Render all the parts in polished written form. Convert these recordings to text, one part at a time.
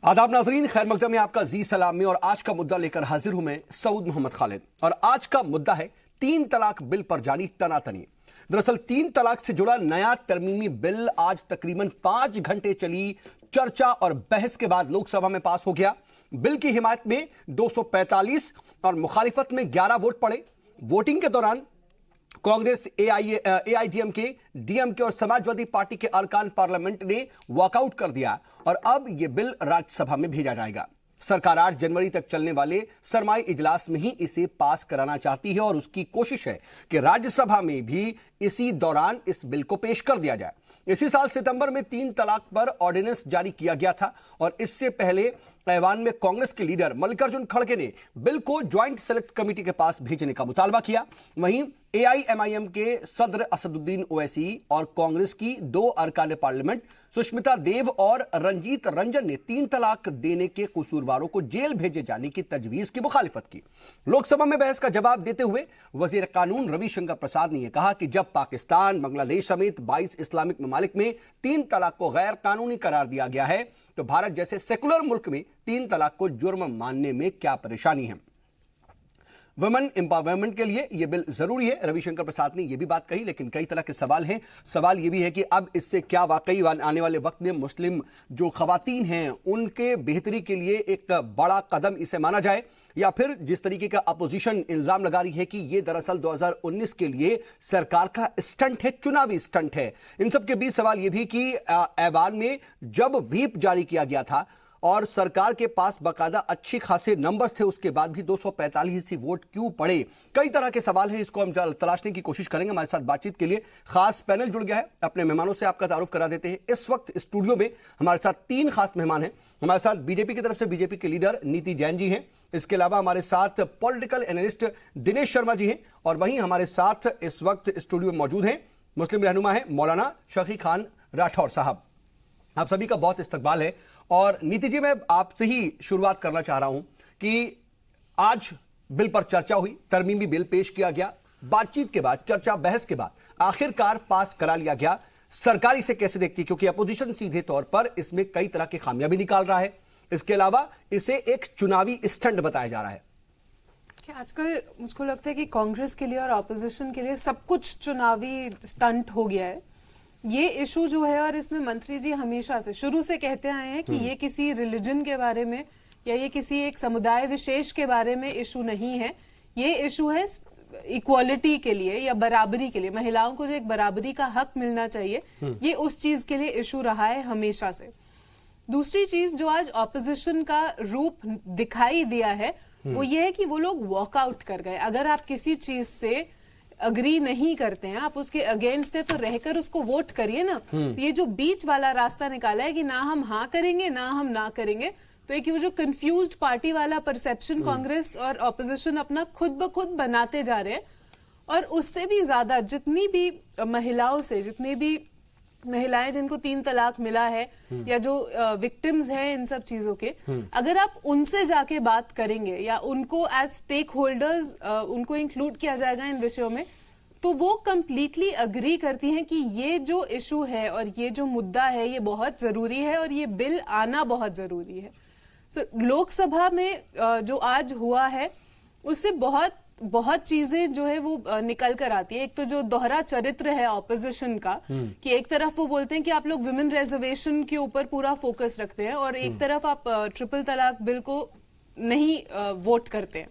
आदाब नाजरीन, खैर मकदम में आपका जी सलाम में। और आज का मुद्दा लेकर हाजिर हूं मैं सऊद मोहम्मद खालिद। और आज का मुद्दा है 3 तलाक बिल पर जानी तनातनी। दरअसल 3 तलाक से जुड़ा नया तरमीमी बिल आज तकरीबन 5 घंटे चली चर्चा और बहस के बाद लोकसभा में पास हो गया। बिल की हिमायत में 245 और मुखालिफत में 11 वोट पड़े। वोटिंग के दौरान कांग्रेस, एआईडीएमके, डीएमके और समाजवादी पार्टी के अरकान पार्लियामेंट ने वॉकआउट कर दिया और अब यह बिल राज्यसभा में भेजा जाएगा। सरकार 8 जनवरी तक चलने वाले सरमाई इजलास में ही इसे पास कराना चाहती है और उसकी कोशिश है कि राज्यसभा में भी इसी दौरान इस बिल को पेश कर दिया जाए। इसी साल सितंबर में 3 तलाक पर ऑर्डिनेंस जारी किया गया था और इससे पहले ऐवान में कांग्रेस के लीडर मल्लिकार्जुन खड़गे ने बिल को ज्वाइंट सेलेक्ट कमेटी के पास भेजने का मुतालबा किया। वहीं एआईएमआईएम के सदर असदुद्दीन ओवैसी और कांग्रेस की 2 अरकान पार्लियामेंट सुष्मिता देव और रंजीत रंजन ने 3 तलाक देने के कसूरवारों को जेल भेजे जाने की तजवीज की मुखालिफत की। लोकसभा में बहस का जवाब देते हुए वजीर कानून रविशंकर प्रसाद ने यह कहा कि जब पाकिस्तान, बांग्लादेश समेत 22 इस्लामिक ममालिक में 3 तलाक को गैर कानूनी करार दिया गया है तो भारत जैसे सेकुलर मुल्क में 3 तलाक को जुर्म मानने में क्या परेशानी है। वुमेन एम्पावरमेंट के लिए यह बिल जरूरी है, रविशंकर प्रसाद ने यह भी बात कही। लेकिन कई तरह के सवाल हैं। सवाल यह भी है कि अब इससे क्या वाकई आने वाले वक्त में मुस्लिम जो खवातीन हैं उनके बेहतरी के लिए एक बड़ा कदम इसे माना जाए, या फिर जिस तरीके का अपोजिशन इल्जाम लगा रही है कि यह दरअसल 2019 के लिए सरकार का स्टंट है, चुनावी स्टंट है। इन सब के बीच सवाल यह भी कि ऐवान में जब व्हीप जारी किया गया था और सरकार के पास बकायदा अच्छे खासे नंबर्स थे, उसके बाद भी 245 ही वोट क्यों पड़े। कई तरह के सवाल हैं, इसको हम तलाशने की कोशिश करेंगे। हमारे साथ बातचीत के लिए खास पैनल जुड़ गया है। अपने मेहमानों से आपका तारुफ करा देते हैं। इस वक्त स्टूडियो में हमारे साथ 3 खास मेहमान हैं। हमारे साथ बीजेपी की तरफ से बीजेपी के लीडर नीति जैन जी हैं। इसके अलावा हमारे साथ पॉलिटिकल एनालिस्ट दिनेश शर्मा जी हैं और वहीं हमारे साथ इस वक्त स्टूडियो में मौजूद हैं मुस्लिम रहनुमा है मौलाना शफी खान राठौर साहब। आप सभी का बहुत इस्तकबाल है। और नीति जी, मैं आपसे ही शुरुआत करना चाह रहा हूं कि आज बिल पर चर्चा हुई, तरमीमी बिल पेश किया गया, बातचीत के बाद, चर्चा बहस के बाद आखिरकार पास करा लिया गया। सरकार इसे कैसे देखती है, क्योंकि अपोजिशन सीधे तौर पर इसमें कई तरह की खामियां भी निकाल रहा है। इसके अलावा इसे एक चुनावी स्टंट बताया जा रहा है। कि आजकल मुझको लगता है कि कांग्रेस के लिए और ऑपोजिशन के लिए सब कुछ चुनावी स्टंट हो गया है। ये इशू जो है, और इसमें मंत्री जी हमेशा से शुरू से कहते आए हैं कि ये किसी रिलीजन के बारे में या ये किसी एक समुदाय विशेष के बारे में इशू नहीं है। ये इशू है इक्वालिटी के लिए या बराबरी के लिए, महिलाओं को जो एक बराबरी का हक मिलना चाहिए, ये उस चीज के लिए इशू रहा है हमेशा से। दूसरी चीज जो आज ऑपोजिशन का रूप दिखाई दिया है वो ये है कि वो लोग वॉकआउट कर गए। अगर आप किसी चीज से अग्री नहीं करते हैं, आप उसके अगेंस्ट है, तो रहकर उसको वोट करिए ना। ये जो बीच वाला रास्ता निकाला है कि ना हम हाँ करेंगे ना हम ना करेंगे, तो एक वो जो कंफ्यूज्ड पार्टी वाला परसेप्शन कांग्रेस और ऑपोजिशन अपना खुद ब खुद बनाते जा रहे हैं। और उससे भी ज्यादा जितनी भी महिलाओं से, जितनी भी महिलाएं जिनको 3 तलाक मिला है या जो विक्टिम्स हैं इन सब चीजों के, अगर आप उनसे जाके बात करेंगे या उनको एज स्टेक होल्डर्स उनको इंक्लूड किया जाएगा इन विषयों में, तो वो कंप्लीटली अग्री करती हैं कि ये जो इशू है और ये जो मुद्दा है ये बहुत जरूरी है और ये बिल आना बहुत जरूरी है। लोकसभा में जो आज हुआ है उससे बहुत चीजें जो है वो निकल कर आती है। एक तो जो दोहरा चरित्र है ऑपोजिशन का, कि एक तरफ वो बोलते हैं कि आप लोग विमेन रिजर्वेशन के ऊपर पूरा फोकस रखते हैं और एक तरफ आप ट्रिपल तलाक बिल को नहीं वोट करते हैं।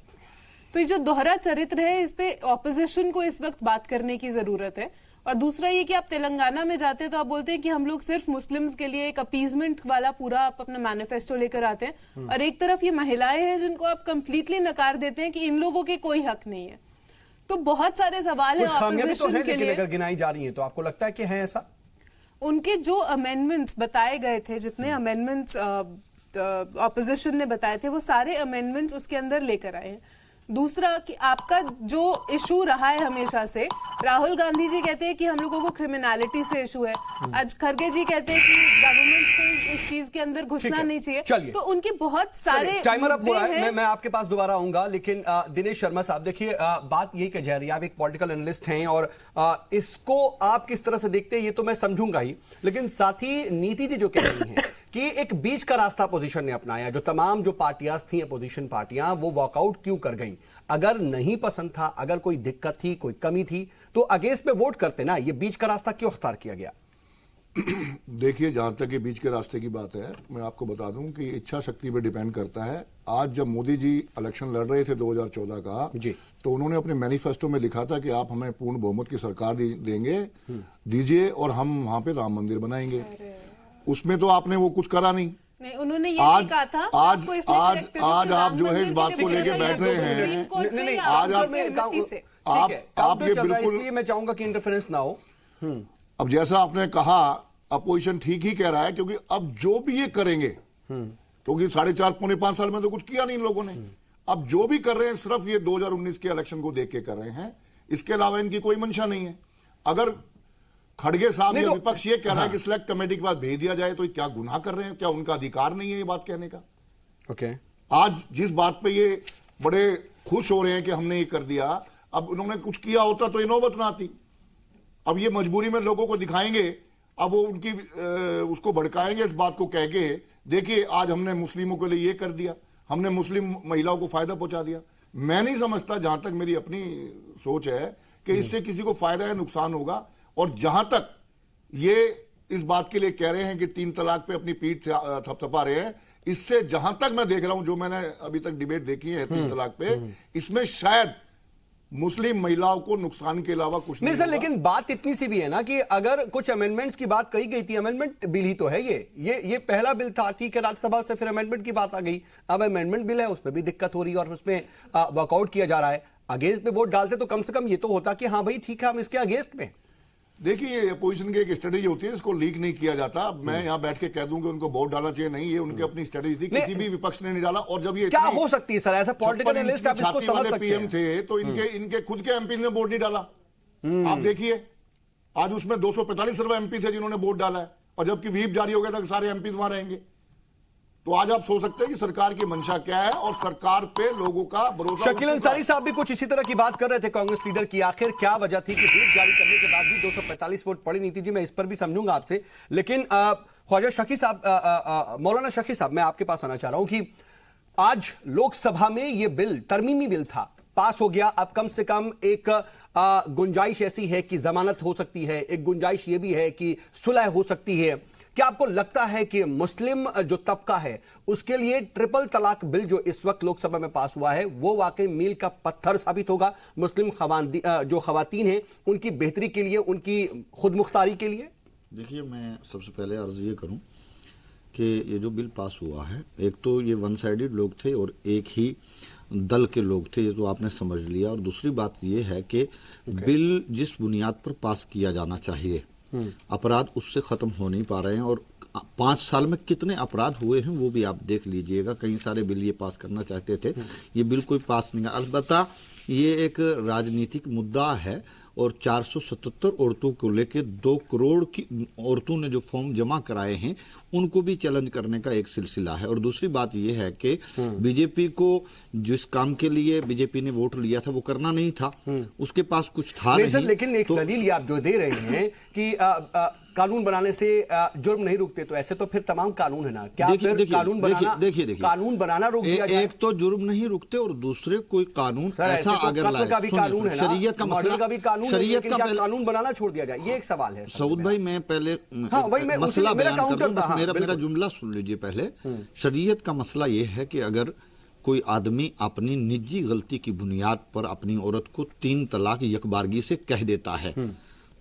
तो ये जो दोहरा चरित्र है, इस पे ऑपोजिशन को इस वक्त बात करने की जरूरत है। और दूसरा ये कि आप तेलंगाना में जाते हैं तो आप बोलते हैं कि हम लोग सिर्फ मुस्लिम्स के लिए एक अपीजमेंट वाला पूरा आप अपना मैनिफेस्टो लेकर आते हैं, और एक तरफ ये महिलाएं हैं जिनको आप कंप्लीटली नकार देते हैं कि इन लोगों के कोई हक नहीं है। तो बहुत सारे सवाल हैं ऑपोजिशन के लिए। अगर गिनाई जा रही है तो आपको लगता है कि है ऐसा? उनके जो अमेंडमेंट्स बताए गए थे, जितने अमेंडमेंट्स ऑपोजिशन ने बताए थे, वो सारे अमेंडमेंट्स उसके अंदर लेकर आए हैं। दूसरा कि आपका जो इशू रहा है हमेशा से, राहुल गांधी जी कहते हैं कि हम लोगों को क्रिमिनलिटी से इशू है, आज खड़गे जी कहते हैं कि गवर्नमेंट को इस चीज के अंदर घुसना नहीं चाहिए। तो उनके बहुत सारे टाइमर अप हो रहा है। मैं आपके पास दोबारा आऊंगा, लेकिन दिनेश शर्मा साहब, देखिए बात यही कह जा रही है, आप एक पॉलिटिकल एनालिस्ट हैं और इसको आप किस तरह से देखते हैं ये तो मैं समझूंगा ही, लेकिन साथ ही नीति जी जो कह रही हैं कि एक बीच का रास्ता अपोजिशन ने अपनाया। जो तमाम जो पार्टियां थी अपोजिशन पार्टियां, वो वॉकआउट क्यों कर गई? अगर नहीं पसंद था, अगर कोई दिक्कत थी, कोई कमी थी, तो अगेंस्ट पे वोट करते ना। ये बीच का रास्ता क्यों अख्तियार किया गया? देखिए, जहां तक ये बीच के रास्ते की बात है, मैं आपको बता दूं कि इच्छा शक्ति पे डिपेंड करता है। आज जब मोदी जी इलेक्शन लड़ रहे थे 2014 का जी, तो उन्होंने अपने मैनिफेस्टो में लिखा था कि आप हमें पूर्ण बहुमत की सरकार देंगे, दीजिए, और हम वहां पे राम मंदिर बनाएंगे। उसमें तो आपने वो कुछ करा नहीं। नहीं, उन्होंने ये आज नहीं कहा था। आज आप जो है इस बात को लेके बैठ रहे हैं। आज आप ये बिल्कुल, इसलिए मैं चाहूंगा कि इंटरफेरेंस ना हो। अब जैसा आपने कहा, अपोजिशन ठीक ही कह रहा है, क्योंकि अब जो भी ये करेंगे, क्योंकि 4.5 पौने 5 साल में तो कुछ किया नहीं इन लोगों ने, अब जो भी कर रहे हैं सिर्फ ये 2019 के इलेक्शन को देख के कर रहे हैं। इसके अलावा इनकी कोई मंशा नहीं है। अगर खड़गे साहब या विपक्ष ये कह रहा है कि सिलेक्ट कमेटी के बाद भेज दिया जाए, तो क्या गुनाह कर रहे हैं? क्या उनका अधिकार नहीं है ये बात कहने का? ओके, आज जिस बात पे ये बड़े खुश हो रहे हैं कि हमने ये कर दिया, अब उन्होंने कुछ किया होता तो ये नौबत ना आती। अब ये मजबूरी में लोगों को दिखाएंगे, अब वो उनकी उसको भड़काएंगे इस बात को कह के, देखिए आज हमने मुस्लिमों के लिए ये कर दिया, हमने मुस्लिम महिलाओं को फायदा पहुंचा दिया। मैं नहीं समझता, जहां तक मेरी अपनी सोच है, कि इससे किसी को फायदा या नुकसान होगा। और जहां तक ये इस बात के लिए कह रहे हैं कि 3 तलाक पे अपनी पीठ थपथपा रहे हैं, इससे जहां तक मैं देख रहा हूं, जो मैंने अभी तक डिबेट देखी है 3 तलाक पे, इसमें शायद मुस्लिम महिलाओं को नुकसान के अलावा कुछ नहीं सर। लेकिन बात इतनी सी भी है ना कि अगर कुछ अमेंडमेंट्स की बात कही गई थी, अमेंडमेंट बिल ही तो है ये पहला बिल था, ठीक है, राज्यसभा से फिर अमेंडमेंट की बात आ गई, अब अमेंडमेंट बिल है, उसमें भी दिक्कत हो रही है और उसमें वर्कआउट किया जा रहा है। अगेंस्ट पे वोट डालते तो कम से कम ये तो होता कि हाँ भाई ठीक है, हम इसके अगेंस्ट में। देखिए, अपोजिशन की एक स्ट्रेटेजी होती है, इसको लीक नहीं किया जाता। मैं यहां बैठ के कह दूं कि उनको वोट डालना चाहिए, नहीं, ये उनकी अपनी स्ट्रेटेजी थी, किसी भी विपक्ष ने नहीं डाला। और जब ये क्या हो सकती है सर, ऐसा पॉलिटिकल एनालिस्ट आप इसको समझ सकते पीएम थे, तो इनके खुद के एमपी ने वोट नहीं डाला। आप देखिए, आज उसमें 245 सिर्फ एमपी थे जिन्होंने वोट डाला है, और जबकि व्हीप जारी हो गया था कि सारे एमपी वहां रहेंगे। तो आज आप सोच सकते हैं कि सरकार की मंशा क्या है और सरकार पे लोगों का भरोसा। शकील अंसारी साहब भी कुछ इसी तरह की बात कर रहे थे कांग्रेस लीडर की, आखिर क्या वजह थी कि व्हीप जारी करने के बाद भी 245 वोट पड़ी नहीं थी? जी, मैं इस पर भी समझूंगा आपसे, लेकिन ख्वाजा शकी साहब, मौलाना शकी साहब, मैं आपके पास आना चाह रहा हूं कि आज लोकसभा में यह बिल, तरमीमी बिल था, पास हो गया। अब कम से कम एक गुंजाइश ऐसी है कि जमानत हो सकती है, एक गुंजाइश ये भी है कि सुलह हो सकती है। क्या आपको लगता है कि मुस्लिम जो तबका है उसके लिए ट्रिपल तलाक बिल जो इस वक्त लोकसभा में पास हुआ है वो वाकई मील का पत्थर साबित होगा मुस्लिम जो खवातीन हैं उनकी बेहतरी के लिए, उनकी खुद मुख्तारी के लिए? देखिए, मैं सबसे पहले अर्ज ये करूं कि ये जो बिल पास हुआ है, एक तो ये वन साइडेड लोग थे और एक ही दल के लोग थे, ये तो आपने समझ लिया। और दूसरी बात ये है कि बिल जिस बुनियाद पर पास किया जाना चाहिए, अपराध उससे खत्म हो नहीं पा रहे हैं, और 5 साल में कितने अपराध हुए हैं वो भी आप देख लीजिएगा। कई सारे बिल ये पास करना चाहते थे, ये बिल कोई पास नहीं। अलबत्ता ये एक राजनीतिक मुद्दा है, और 477 औरतों को लेकर 2 करोड़ की औरतों ने जो फॉर्म जमा कराए हैं उनको भी चैलेंज करने का एक सिलसिला है। और दूसरी बात यह है कि बीजेपी को जिस काम के लिए बीजेपी ने वोट लिया था वो करना नहीं था, उसके पास कुछ था नहीं। लेकिन एक दलील आप जो दे रहे हैं कि कानून बनाने से जुर्म नहीं रुकते, तो ऐसे तो फिर तमाम कानून है ना, क्या फिर कानून बनाना रोक दिया जाए? एक तो जुर्म नहीं रुकते और दूसरे कोई कानून ऐसा अगर लाए, शरीयत का मसला का भी कानून, शरीयत का कानून बनाना छोड़ दिया जाए, ये एक सवाल है। सऊद भाई, मैं पहले मसला बयान कर दूं, मेरा जुमला सुन लीजिए पहले। शरीयत का मसला यह है कि अगर कोई आदमी अपनी निजी गलती की बुनियाद पर अपनी औरत को 3 तलाक यकबारगी से कह देता है,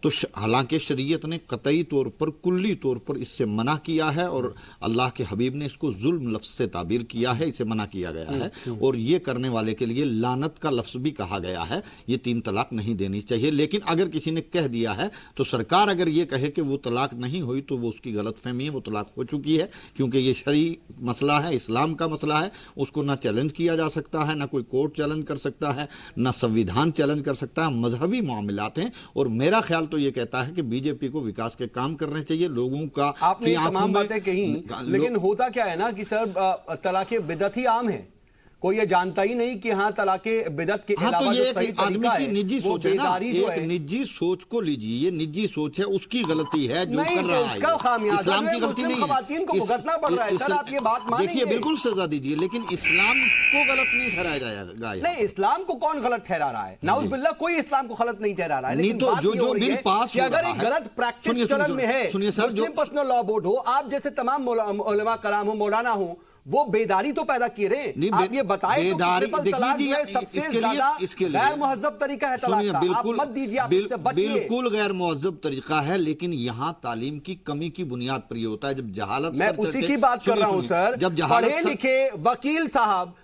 तो हालांकि शरीयत ने कतई तौर पर, कुल्ली तौर पर इससे मना किया है, और अल्लाह के हबीब ने इसको जुल्म लफ्ज़ से ताबीर किया है, इसे मना किया गया है, और ये करने वाले के लिए लानत का लफ्ज़ भी कहा गया है। ये 3 तलाक नहीं देनी चाहिए। लेकिन अगर किसी ने कह दिया है तो सरकार अगर ये कहे कि वो तलाक नहीं हुई तो वो उसकी गलतफहमी है, वो तलाक हो चुकी है, क्योंकि ये शरी मसला है, इस्लाम का मसला है। उसको ना चैलेंज किया जा सकता है, ना कोई कोर्ट चैलेंज कर सकता है, ना संविधान चैलेंज कर सकता है। मजहबी मामलात हैं, और मेरा ख्याल तो ये कहता है कि बीजेपी को विकास के काम करने चाहिए। लोगों का आपने तमाम बातें कही, लेकिन होता क्या है ना कि सर तलाक बिदअत ही आम है, कोई ये जानता ही नहीं कि हाँ तलाके बिदअत के हाँ, अलावा तो ये जो सही एक आदमी तरीका की है, निजी वो सोच है ना, बेदारी जो एक है। निजी सोच को लीजिए, ये निजी सोच है, उसकी गलती है जो नहीं, कर तो रहा है। उसका खामियाजा इस्लाम जो है की गलती मुस्लिम नहीं खवातीन को है। भुगतना पड़ रहा है। सर, आप ये बात मानेंगे? देखिए, बिल्कुल सजा दीजिए, लेकिन इस्लाम को गलत नहीं ठहराया जाएगा। नहीं, इस्लाम को कौन गलत ठहरा रहा है? नाउज़ुबिल्लाह, कोई इस्लाम को गलत नहीं ठहरा रहा है। नहीं, लेकिन तो बात जो ये हो रही बिल है पास कि हो अगर रहा एक है, गलत प्रैक्टिस सुनिए, चलन में है, सुनिए सर, मुस्लिम पर्सनल लॉ बोर्ड हो, आप जैसे तमाम उलमा कराम हो, मौलाना हो, वो बेदारी तो पैदा किए रहे। आप ये बताएं तो ट्रिपल तलाक जो है सबसे ज्यादा गैर मुहज़्ज़ब तरीका है तलाक का। आप मत दीजिए, आप इससे बचिए। बिल्कुल गैर मुहज़्ज़ब तरीका है, लेकिन यहाँ तालीम की कमी की बुनियाद पर ये होता है। जब जहालत, मैं उसी की बात कर रहा हूं सर। जब पढ़े लिखे वकील साहब,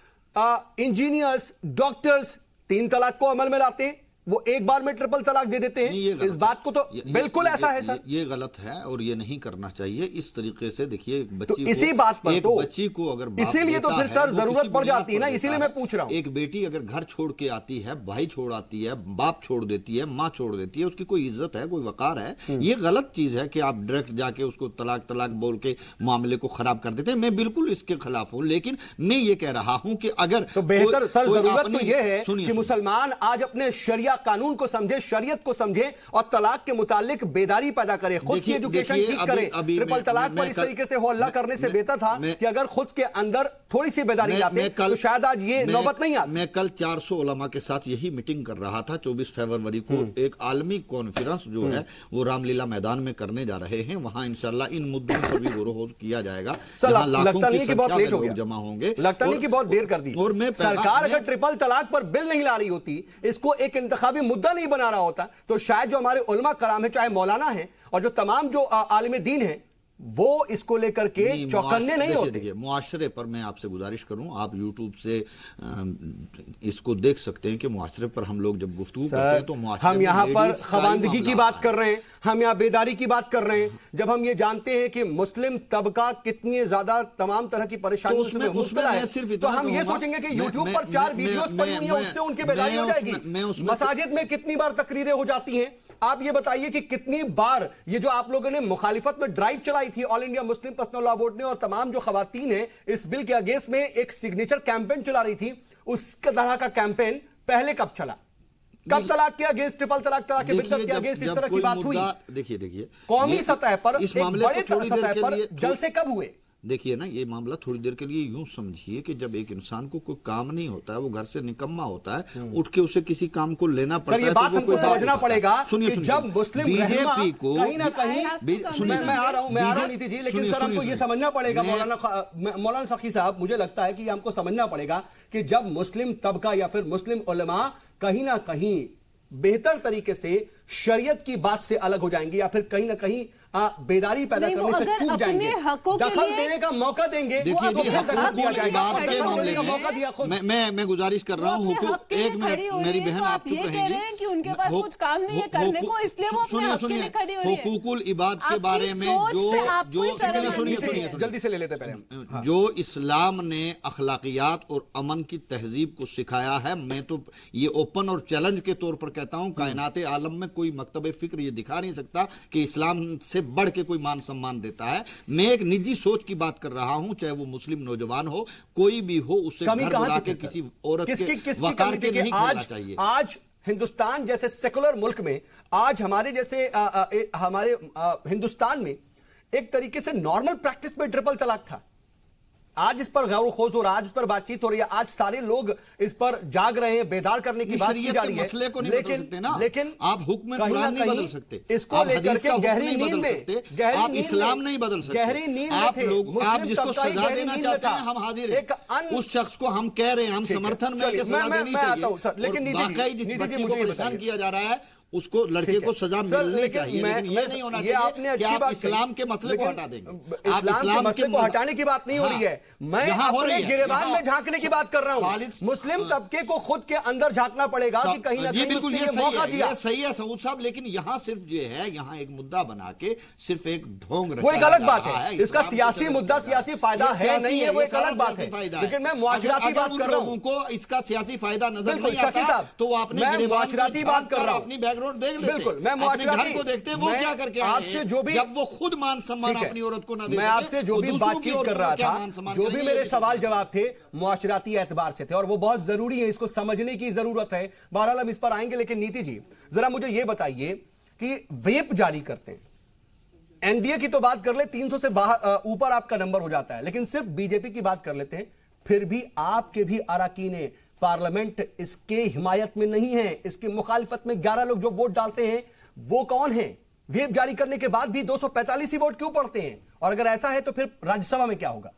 इंजीनियर्स, डॉक्टर्स 3 तलाक को अमल में लाते हैं, वो एक बार में ट्रिपल तलाक दे देते हैं। इस बात को तो बिल्कुल ऐसा है सर, ये गलत है और ये नहीं करना चाहिए इस तरीके से। देखिए, एक बच्ची तो इसी बात पर एक बच्ची को अगर इसीलिए तो फिर सर जरूरत पड़ जाती है ना, इसीलिए मैं पूछ रहा हूं। एक बेटी अगर घर छोड़ के आती है, भाई छोड़ आती है, बाप छोड़ देती है, माँ छोड़ देती है, उसकी कोई इज्जत है, कोई वकार है? ये गलत चीज है कि आप डायरेक्ट जाके उसको तलाक तलाक बोल के मामले को खराब कर देते हैं। मैं बिल्कुल इसके खिलाफ हूं, लेकिन मैं ये कह रहा हूं कि अगर तो बेहतर सर जरूरत तो ये है कि मुसलमान आज अपने शरिया कानून को समझे, शरीयत को समझे और तलाक के मुतालिक बेदारी पैदा करे, खुद की एजुकेशन ठीक करे। ट्रिपल तलाक पर इस तरीके से हो अल्लाह करने से बेहतर था कि अगर खुद के अंदर थोड़ी सी बेदारी लाते तो शायद आज ये नौबत नहीं आती। मैं कल 400 उलमा के साथ यही मीटिंग कर रहा था। 24 फरवरी को एक आलमी कॉन्फ्रेंस जो है वो रामलीला मैदान में करने जा रहे हैं। वहां इंशाल्लाह इन मुद्दों पर भी गौर किया जाएगा। लगता नहीं कि बहुत लेट हो गया, जमा होंगे, लगता नहीं कि बहुत देर कर दी। और मैं सरकार अगर ट्रिपल तलाक पर बिल नहीं ला रही होती, इसको एक इंतखाबी मुद्दा नहीं बना रहा होता, तो शायद जो हमारे उलमा कराम है, चाहे मौलाना है और जो तमाम जो आलिम दीन है, वो इसको लेकर के चौकन्ने नहीं होते। देखिए, मुआशरे पर मैं आपसे गुजारिश करूं, आप यूट्यूब से इसको देख सकते हैं कि मुआशरे पर हम लोग जब गुफ्तगू करते हैं तो हम यहाँ पर खवानदगी की बात कर रहे हैं, हम यहाँ बेदारी की बात कर रहे हैं, जब हम ये जानते हैं कि मुस्लिम तबका कितनी ज्यादा तमाम तरह की परेशानियों में मुब्तला है, तो हम ये सोचेंगे कि यूट्यूब पर 4 वीडियोस पड़ी हुई हैं, उससे उनकी बेदारी हो जाएगी। मसाजिद में कितनी बार तकरीरें हो जाती हैं, आप ये बताइए कि कितनी बार ये जो आप लोगों ने मुखालिफत में ड्राइव चलाई थी all India Muslim personal law board ने, और तमाम जो खवातीन हैं इस बिल के अगेंस्ट में एक सिग्नेचर कैंपेन चला रही थी, उस तरह का कैंपेन पहले कब चला? कब तलाक के अगेंस्ट, ट्रिपल तलाक के बिल के अगेंस्ट इस तरह की बात हुई? देखिए कौमी सतह पर, एक बड़े सतह पर जलसे कब हुए? देखिए ना, ये मामला थोड़ी देर के लिए यूं समझिए कि जब एक इंसान को कोई काम नहीं होता है, वो घर से निकम्मा होता है, उठ के उसे किसी काम को लेना पड़ता है। ये बात हमको समझना पड़ेगा कि जब मुस्लिम बीजेपी को कहीं ना कहीं, मैं आ रहा हूं नीति जी, लेकिन सर हमको ये समझना पड़ेगा, मौलाना सखी साहब, मुझे लगता है कि हमको समझना पड़ेगा कि जब मुस्लिम तबका या फिर मुस्लिम उलमा कहीं ना कहीं बेहतर तरीके से शरीयत की बात से अलग हो जाएंगे या फिर कहीं ना कहीं बेदारी पैदा करने से चूक जाएंगे, दखल देने का मौका देंगे। मैं गुजारिश कर रहा हूँ, एक मिनट मेरी बहन, आप ये कह रहे हैं कि उनके पास कुछ काम नहीं है करने को, इसलिए वो अपने हक के लिए खड़ी हो रही है। हुकूकुल इबाद के बारे में जो जल्दी से ले लेते पहले, जो इस्लाम ने अखलाकियात और अमन की तहजीब को सिखाया है, मैं तो ये ओपन और चैलेंज के तौर पर कहता हूँ, कायनात आलम में कोई मकतब फिक्र ये दिखा नहीं सकता कि इस्लाम से बढ़ के कोई मान सम्मान देता है। मैं एक निजी सोच की बात कर रहा हूं, चाहे वो मुस्लिम नौजवान हो, कोई भी हो, उससे घर बुला के किसी औरत के वकार के नहीं खेलना चाहिए। आज हिंदुस्तान जैसे सेकुलर मुल्क में, आज हमारे जैसे हमारे हिंदुस्तान में एक तरीके से नॉर्मल प्रैक्टिस में ट्रिपल तलाक था। आज इस पर गौर खोज हो रहा है, आज इस पर बातचीत हो रही है, आज सारे लोग इस पर जाग रहे हैं, बेदार करने की बात की जा रही है। मसले को नहीं बदल सकते ना, लेकिन आप हुक्म कुरान नहीं बदल सकते, इसको लेकर के गहरी नींद में, आप इस्लाम नहीं बदल सकते, गहरी नींद में आप थे। लोग, आप जिसको सजा देना चाहते हैं, हम हाजिर हैं, उस शख्स को हम कह रहे हैं, हम समर्थन में सजा देनी चाहिए, लेकिन वाकई जिस बच्चे को परेशान किया जा रहा है उसको, लड़के को सजा मिलनी चाहिए, लेकिन ये नहीं होना चाहिए कि आप इस्लाम के मसले को हटा देंगे। आप इस्लाम के को हटाने की बात नहीं हो रही है, मैं अपने गिरेबान में झांकने की बात कर रहा हूं। मुस्लिम तबके को खुद के अंदर झांकना पड़ेगा कि कहीं ना कहीं बिल्कुल ये मौका दिया। सही है सऊद साहब, लेकिन यहाँ सिर्फ ये है, यहाँ एक मुद्दा बना के सिर्फ एक ढोंग, वो एक अलग बात है, इसका सियासी मुद्दा, सियासी फायदा है नहीं है, वो एक अलग बात है, लेकिन मैं मुआशराती बात कर रहा हूं। उनको इसका सियासी फायदा नजर नहीं आता तो वो अपने मुआशराती बात कर रहा हूं, बैकग्राउंड देख लेते, बिल्कुल, मैं अपने घर को देखते वो क्या करके आए आपसे जो भी, जब वो खुद मान सम्मान अपनी औरत को ना दे, मैं आपसे जो भी बातचीत कर रहा था, जो भी मेरे सवाल जवाब थे मुआशराती एतबार से थे और वो बहुत जरूरी है, इसको समझने की जरूरत है। बहरहाल हम इस पर आएंगे, लेकिन नीति जी जरा मुझे ये बताइए कि व्हिप जारी करते हैं, एनडीए की तो बात कर ले, 300 से ऊपर आपका नंबर हो जाता है, लेकिन सिर्फ बीजेपी की बात कर लेते हैं, फिर भी आपके भी अराकीन पार्लियामेंट इसके हिमायत में नहीं है, इसकी मुखालिफत में 11 लोग जो वोट डालते हैं वो कौन है? व्हिप जारी करने के बाद भी 245 ही वोट क्यों पड़ते हैं? और अगर ऐसा है तो फिर राज्यसभा में क्या होगा?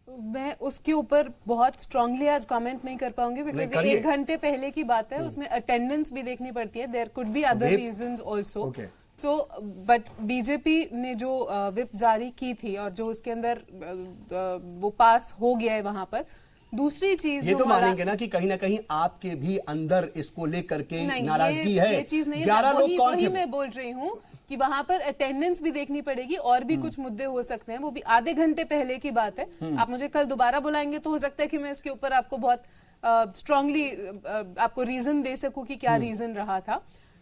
मैं उसके ऊपर बहुत स्ट्रांगली आज कमेंट नहीं कर पाऊंगी, बिकॉज 1 घंटे पहले की बात है, उसमें अटेंडेंस भी देखनी पड़ती है, there could be other reasons also. तो बट बीजेपी ने जो व्हिप जारी की थी और जो उसके अंदर वो पास हो गया है वहां पर, दूसरी चीज ये तो मानेंगे ना कि कहीं ना कहीं आपके भी अंदर इसको लेकर के नाराजगी है। ये चीज नहीं, 11 लोग कौन थे? मैं बोल रही हूँ कि वहां पर अटेंडेंस भी देखनी पड़ेगी और भी कुछ मुद्दे हो सकते हैं, वो भी आधे घंटे पहले की बात है। आप मुझे कल दोबारा बुलाएंगे तो हो सकता है कि मैं इसके ऊपर आपको बहुत स्ट्रांगली आपको रीजन दे सकूं कि क्या रीजन रहा था।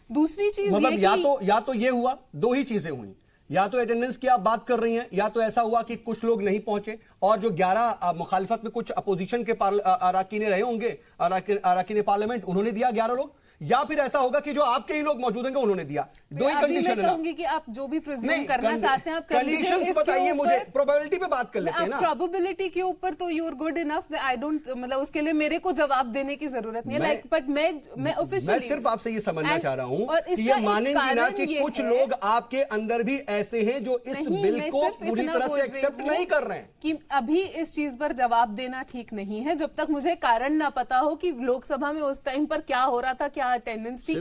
दूसरी चीज मतलब या तो ये हुआ, दो ही चीजें हुई, या तो अटेंडेंस की आप बात कर रही हैं, या तो ऐसा हुआ कि कुछ लोग नहीं पहुंचे और जो 11 मुखालिफत में कुछ अपोजिशन के अराकीन रहे होंगे, अराकीन पार्लियामेंट, उन्होंने दिया 11 लोग, या फिर ऐसा होगा कि जो आपके ही लोग मौजूद होंगे उन्होंने दिया। दो ही कंडीशन है। मैं कहूंगी कि आप जो भी प्रिज्यूम करना चाहते हैं आप कर लीजिए। कंडीशंस बताइए मुझे, प्रोबेबिलिटी पे बात कर लेते हैं ना। प्रोबेबिलिटी के ऊपर तो you are good enough, I don't, मतलब उसके लिए मेरे को जवाब देने की जरूरत नहीं है, लाइक बट मैं ऑफिशियली सिर्फ आपसे ये समझना चाह रहा हूं कि ये मानेंगे ना कि कुछ लोग आपके अंदर भी ऐसे हैं जो इस बिल को पूरी तरह से एक्सेप्ट नहीं कर रहे हैं। कि अभी इस चीज पर जवाब देना ठीक नहीं है जब तक मुझे कारण ना पता हो कि लोकसभा में उस टाइम पर क्या हो रहा था, क्या अटेंडेंस थी,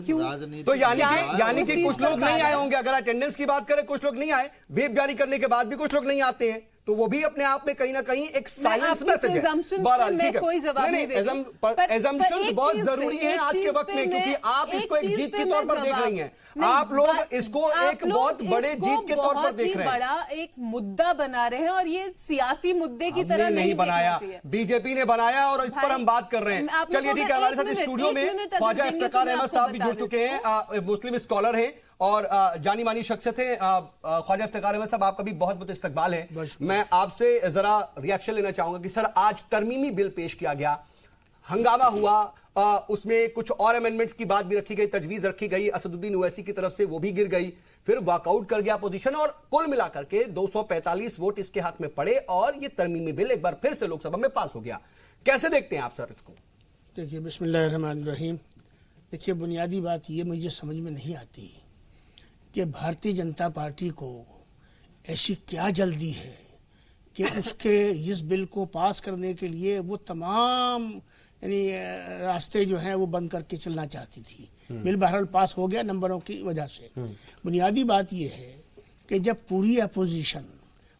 तो यानी कि कुछ लोग नहीं आए होंगे। अगर अटेंडेंस की बात करें, कुछ लोग नहीं आए, व्हिप जारी करने के बाद भी कुछ लोग नहीं आते हैं, तो वो भी अपने आप में कहीं ना कहीं एक साइलेंस मैसेज है। मैं कोई जवाब नहीं दे रही, एजम्पशंस बहुत जरूरी हैं आज के वक्त में, क्योंकि आप इसको एक जीत के तौर पर देख रही हैं। आप लोग इसको एक बहुत बड़े जीत के तौर पर देख रहे हैं, बड़ा एक मुद्दा बना रहे हैं, और ये सियासी मुद्दे की तरह नहीं बनाया, बीजेपी ने बनाया और इस पर हम बात कर रहे हैं। चलिए ठीक है, हमारे साथ स्टूडियो में ख्वाजा इफ्तिखार अहमद साहब भी जुड़ चुके हैं, मुस्लिम स्कॉलर हैं और जानी मानी शख्सियत है। ख्वाजा इफ्तिखार अहमद साहब, आपका भी बहुत बहुत इस्तकबाल है। मैं आपसे जरा रिएक्शन लेना चाहूंगा कि सर, आज तरमीमी बिल पेश किया गया, हंगामा हुआ, उसमें कुछ और अमेंडमेंट्स की बात भी रखी गई, तजवीज रखी गई, असदुद्दीन ओवैसी की तरफ से वो भी गिर गई, फिर वॉकआउट कर गया अपोजिशन, और कुल मिलाकर के 245 वोट इसके हाथ में पड़े और ये तरमीमी बिल एक बार फिर से लोकसभा में पास हो गया। कैसे देखते हैं आप सर इसको? देखिए, बिस्मिल्लाहिर्रहमानिर्रहीम। देखिए, बुनियादी बात ये मुझे समझ में नहीं आती कि भारतीय जनता पार्टी को ऐसी क्या जल्दी है कि उसके इस बिल को पास करने के लिए वो तमाम यानी रास्ते जो हैं वो बंद करके चलना चाहती थी। बिल बहरहाल पास हो गया नंबरों की वजह से। बुनियादी बात ये है कि जब पूरी अपोजिशन,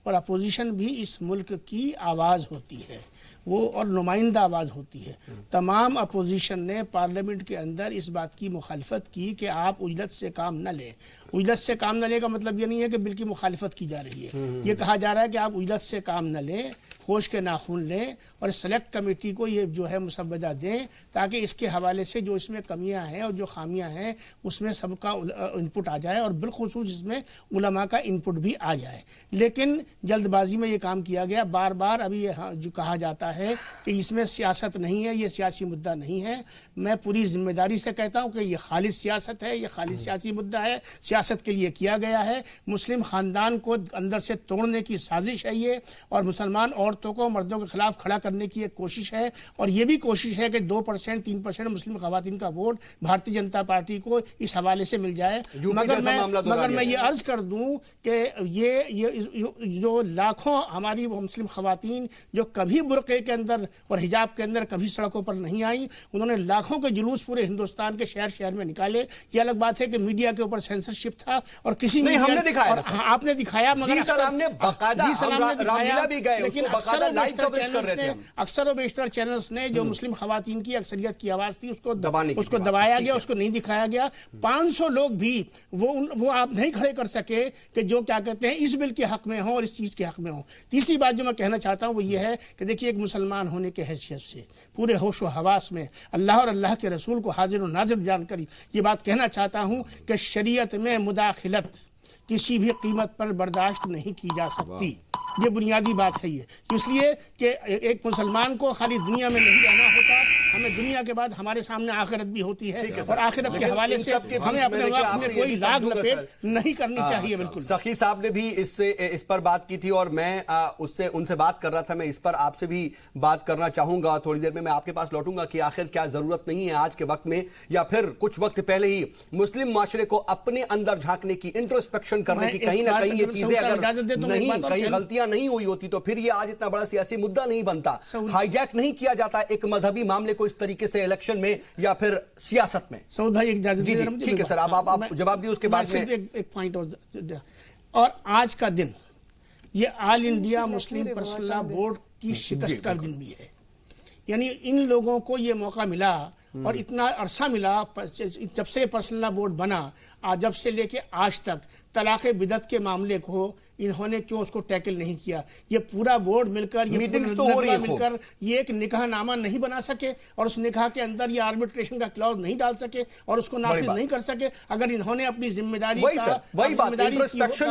और अपोजिशन भी इस मुल्क की आवाज़ होती है वो, और नुमाइंदा आवाज़ होती है, तमाम अपोजिशन ने पार्लियामेंट के अंदर इस बात की मुखालिफत की कि आप उजलत से काम न लें। उजलत से काम न लें का मतलब ये नहीं है कि बिल की मुखालिफत की जा रही है, ये कहा जा रहा है कि आप उजलत से काम न लें, होश के नाखून लें और सेलेक्ट कमेटी को ये जो है मुसव्वदा दें, ताकि इसके हवाले से जो इसमें कमियां हैं और जो खामियां हैं उसमें सबका इनपुट आ जाए, और बिलखुसूस इसमें उलमा का इनपुट भी आ जाए। लेकिन जल्दबाजी में ये काम किया गया। बार बार अभी ये जो कहा जाता है कि इसमें सियासत नहीं है, ये सियासी मुद्दा नहीं है। मैं पूरी जिम्मेदारी से कहता हूँ कि ये खालिस सियासत है, ये खालिस सियासी मुद्दा है, सियासत के लिए किया गया है। मुस्लिम ख़ानदान को अंदर से तोड़ने की साजिश है ये, और मुसलमान औरतों को मर्दों के खिलाफ खड़ा करने की एक कोशिश है, और ये भी कोशिश है कि 2% 3% मुस्लिम खवातीन का वोट भारतीय जनता पार्टी को इस हवाले से मिल जाए। मगर मैं ये अर्ज कर दूं कि ये जो लाखों हमारी मुस्लिम खवातीन जो कभी बुर्के के अंदर और हिजाब के अंदर कभी सड़कों पर नहीं आई, उन्होंने लाखों के जुलूस पूरे हिंदुस्तान के शहर शहर में निकाले। ये अलग बात है कि मीडिया के ऊपर सेंसरशिप था और किसी ने हमने दिखाया, आपने दिखाया, मगर लेकिन अक्सर बेशतर चैनल्स ने जो मुस्लिम खवातीन की अक्सरियत की आवाज थी उसको दबाया गया, उसको नहीं दिखाया गया। 500 लोग भी वो आप नहीं खड़े कर सके कि जो क्या कहते हैं इस बिल के हक में हो और इस चीज़ के हक में हों। तीसरी बात जो मैं कहना चाहता हूँ वो ये है कि देखिए, एक मुसलमान होने के हैसियत से पूरे होश व हवास में अल्लाह और अल्लाह के रसूल को हाजिर और नाजिर जानकर ये बात कहना चाहता हूँ कि शरीयत में मुदाखिलत किसी भी कीमत पर बर्दाश्त नहीं की जा सकती। ये बुनियादी बात है ये, इसलिए कि एक मुसलमान को खाली दुनिया में नहीं रहना होता, हमें दुनिया के बाद हमारे सामने आखिरत भी होती है और आखिरत के हवाले से हमें अपने वक्त में कोई लाग लपेट नहीं करनी चाहिए। बिल्कुल सखी साहब ने भी इस पर बात की थी और मैं उनसे बात कर रहा था। मैं इस पर आपसे भी बात करना चाहूंगा। थोड़ी देर में मैं आपके पास लौटूंगा कि आखिर क्या जरूरत नहीं है आज के वक्त में, या फिर कुछ वक्त पहले ही मुस्लिम माशरे को अपने अंदर झांकने की, इंट्रोस्पेक्शन करने की, कहीं ना कहीं ये चीजें अगर नहीं, कहीं गलतियां नहीं हुई होती तो फिर ये आज इतना बड़ा सियासी मुद्दा नहीं बनता। हाईजैक नहीं किया जाता एक मजहबी मामले को इस तरीके से इलेक्शन में या फिर सियासत में। सऊद भाई एक इजाजत दीजिए। ठीक है सर, आप जवाब दिए, उसके बाद में एक पॉइंट और आज का दिन ये all India Muslim personal law board की शिकस्त का दिन भी है। यानी इन लोगों को ये मौका मिला और इतना अरसा मिला जब से पर्सनल लॉ बोर्ड बना, जब से लेके आज तक तलाक बिदअत के मामले को इन्होंने क्यों उसको टैकल नहीं किया। ये पूरा बोर्ड मिलकर मिलकर ये एक निकाहनामा नहीं बना सके और उस निकाह के अंदर ये आर्बिट्रेशन का क्लॉज नहीं डाल सके और उसको नाफिज नहीं कर सके। अगर इन्होंने अपनी जिम्मेदारी की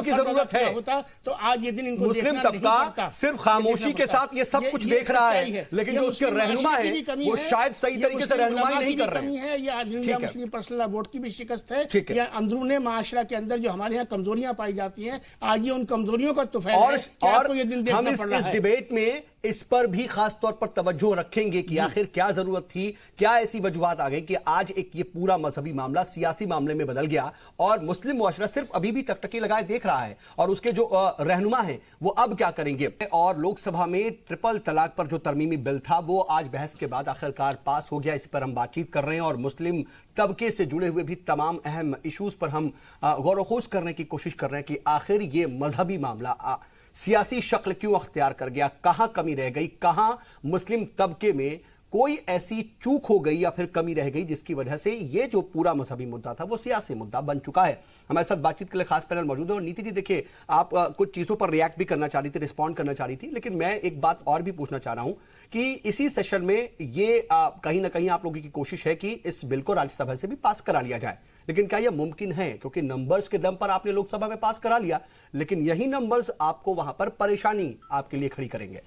जरूरत है होता तो आज ये दिन इनको मुस्लिम तबका सिर्फ खामोशी के साथ ये सब कुछ देख रहा है, लेकिन जो उसके रहनुमा है वो शायद सही तरीके से रहनुमाई नहीं कर रहे हैं। है या India Muslim personal law board की भी शिकस्त है, या अंदरूने माशरा के अंदर जो हमारे यहाँ कमजोरियां पाई जाती हैं, आज ये उन कमजोरियों का तुफैल है कि आपको ये दिन देखना पड़ रहा है। इस डिबेट में इस पर भी खास तौर पर तवज्जो रखेंगे कि आखिर क्या जरूरत थी, क्या ऐसी वजूहात आ गई कि आज एक ये पूरा मजहबी मामला सियासी मामले में बदल गया और मुस्लिम मुआशरा सिर्फ अभी भी टकटकी लगाए देख रहा है और उसके जो रहनुमा हैं वो अब क्या करेंगे। और लोकसभा में ट्रिपल तलाक पर जो तरमीमी बिल था वो आज बहस के बाद आखिरकार पास हो गया। इस पर हम बातचीत कर रहे हैं और मुस्लिम तबके से जुड़े हुए भी तमाम अहम इश्यूज पर हम गौर खोज करने की कोशिश कर रहे हैं कि आखिर ये मजहबी मामला सियासी शक्ल क्यों अख्तियार कर गया, कहां कमी रह गई, कहां मुस्लिम तबके में कोई ऐसी चूक हो गई या फिर कमी रह गई जिसकी वजह से ये जो पूरा मजहबी मुद्दा था वो सियासी मुद्दा बन चुका है। हमारे साथ बातचीत के लिए खास पैनल मौजूद है और नीति जी देखिए, आप कुछ चीजों पर रिएक्ट भी करना चाह रही थी, रिस्पॉन्ड करना चाह रही थी, लेकिन मैं एक बात और भी पूछना चाह रहा हूं कि इसी सेशन में ये कहीं ना कहीं आप लोगों की कोशिश है कि इस बिल को राज्यसभा से भी पास करा लिया जाए, लेकिन क्या यह मुमकिन है? क्योंकि नंबर्स के दम पर आपने लोकसभा में पास करा लिया, लेकिन यही नंबर्स आपको वहां पर परेशानी आपके लिए खड़ी करेंगे।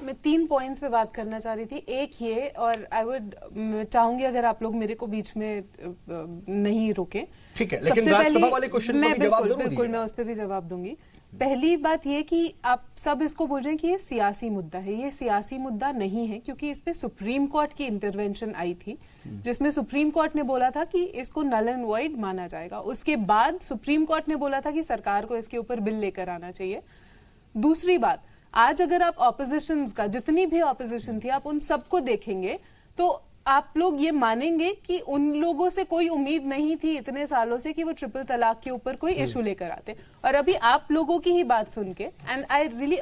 मैं 3 पॉइंट्स पे बात करना चाह रही थी। एक ये, और आई वुड चाहूंगी अगर आप लोग मेरे को बीच में नहीं रोके। ठीक है, लेकिन राज्यसभा वाले क्वेश्चन मैं बिल्कुल मैं उस पर भी जवाब दूंगी। पहली बात ये कि आप सब इसको बोल रहे हैं कि ये सियासी मुद्दा है। ये सियासी मुद्दा नहीं है, क्योंकि इस पे सुप्रीम कोर्ट की इंटरवेंशन आई थी जिसमें सुप्रीम कोर्ट ने बोला था कि इसको नल एंड वॉइड माना जाएगा। उसके बाद सुप्रीम कोर्ट ने बोला था कि सरकार को इसके ऊपर बिल लेकर आना चाहिए। दूसरी बात, आज अगर आप ऑपोजिशन का, जितनी भी ऑपोजिशन थी, आप उन सबको देखेंगे तो आप लोग ये मानेंगे कि उन लोगों से कोई उम्मीद नहीं थी इतने सालों से कि वो ट्रिपल तलाक के ऊपर कोई इशू लेकर आते। और अभी आप लोगों की ही बात सुन के, एंड आई रियली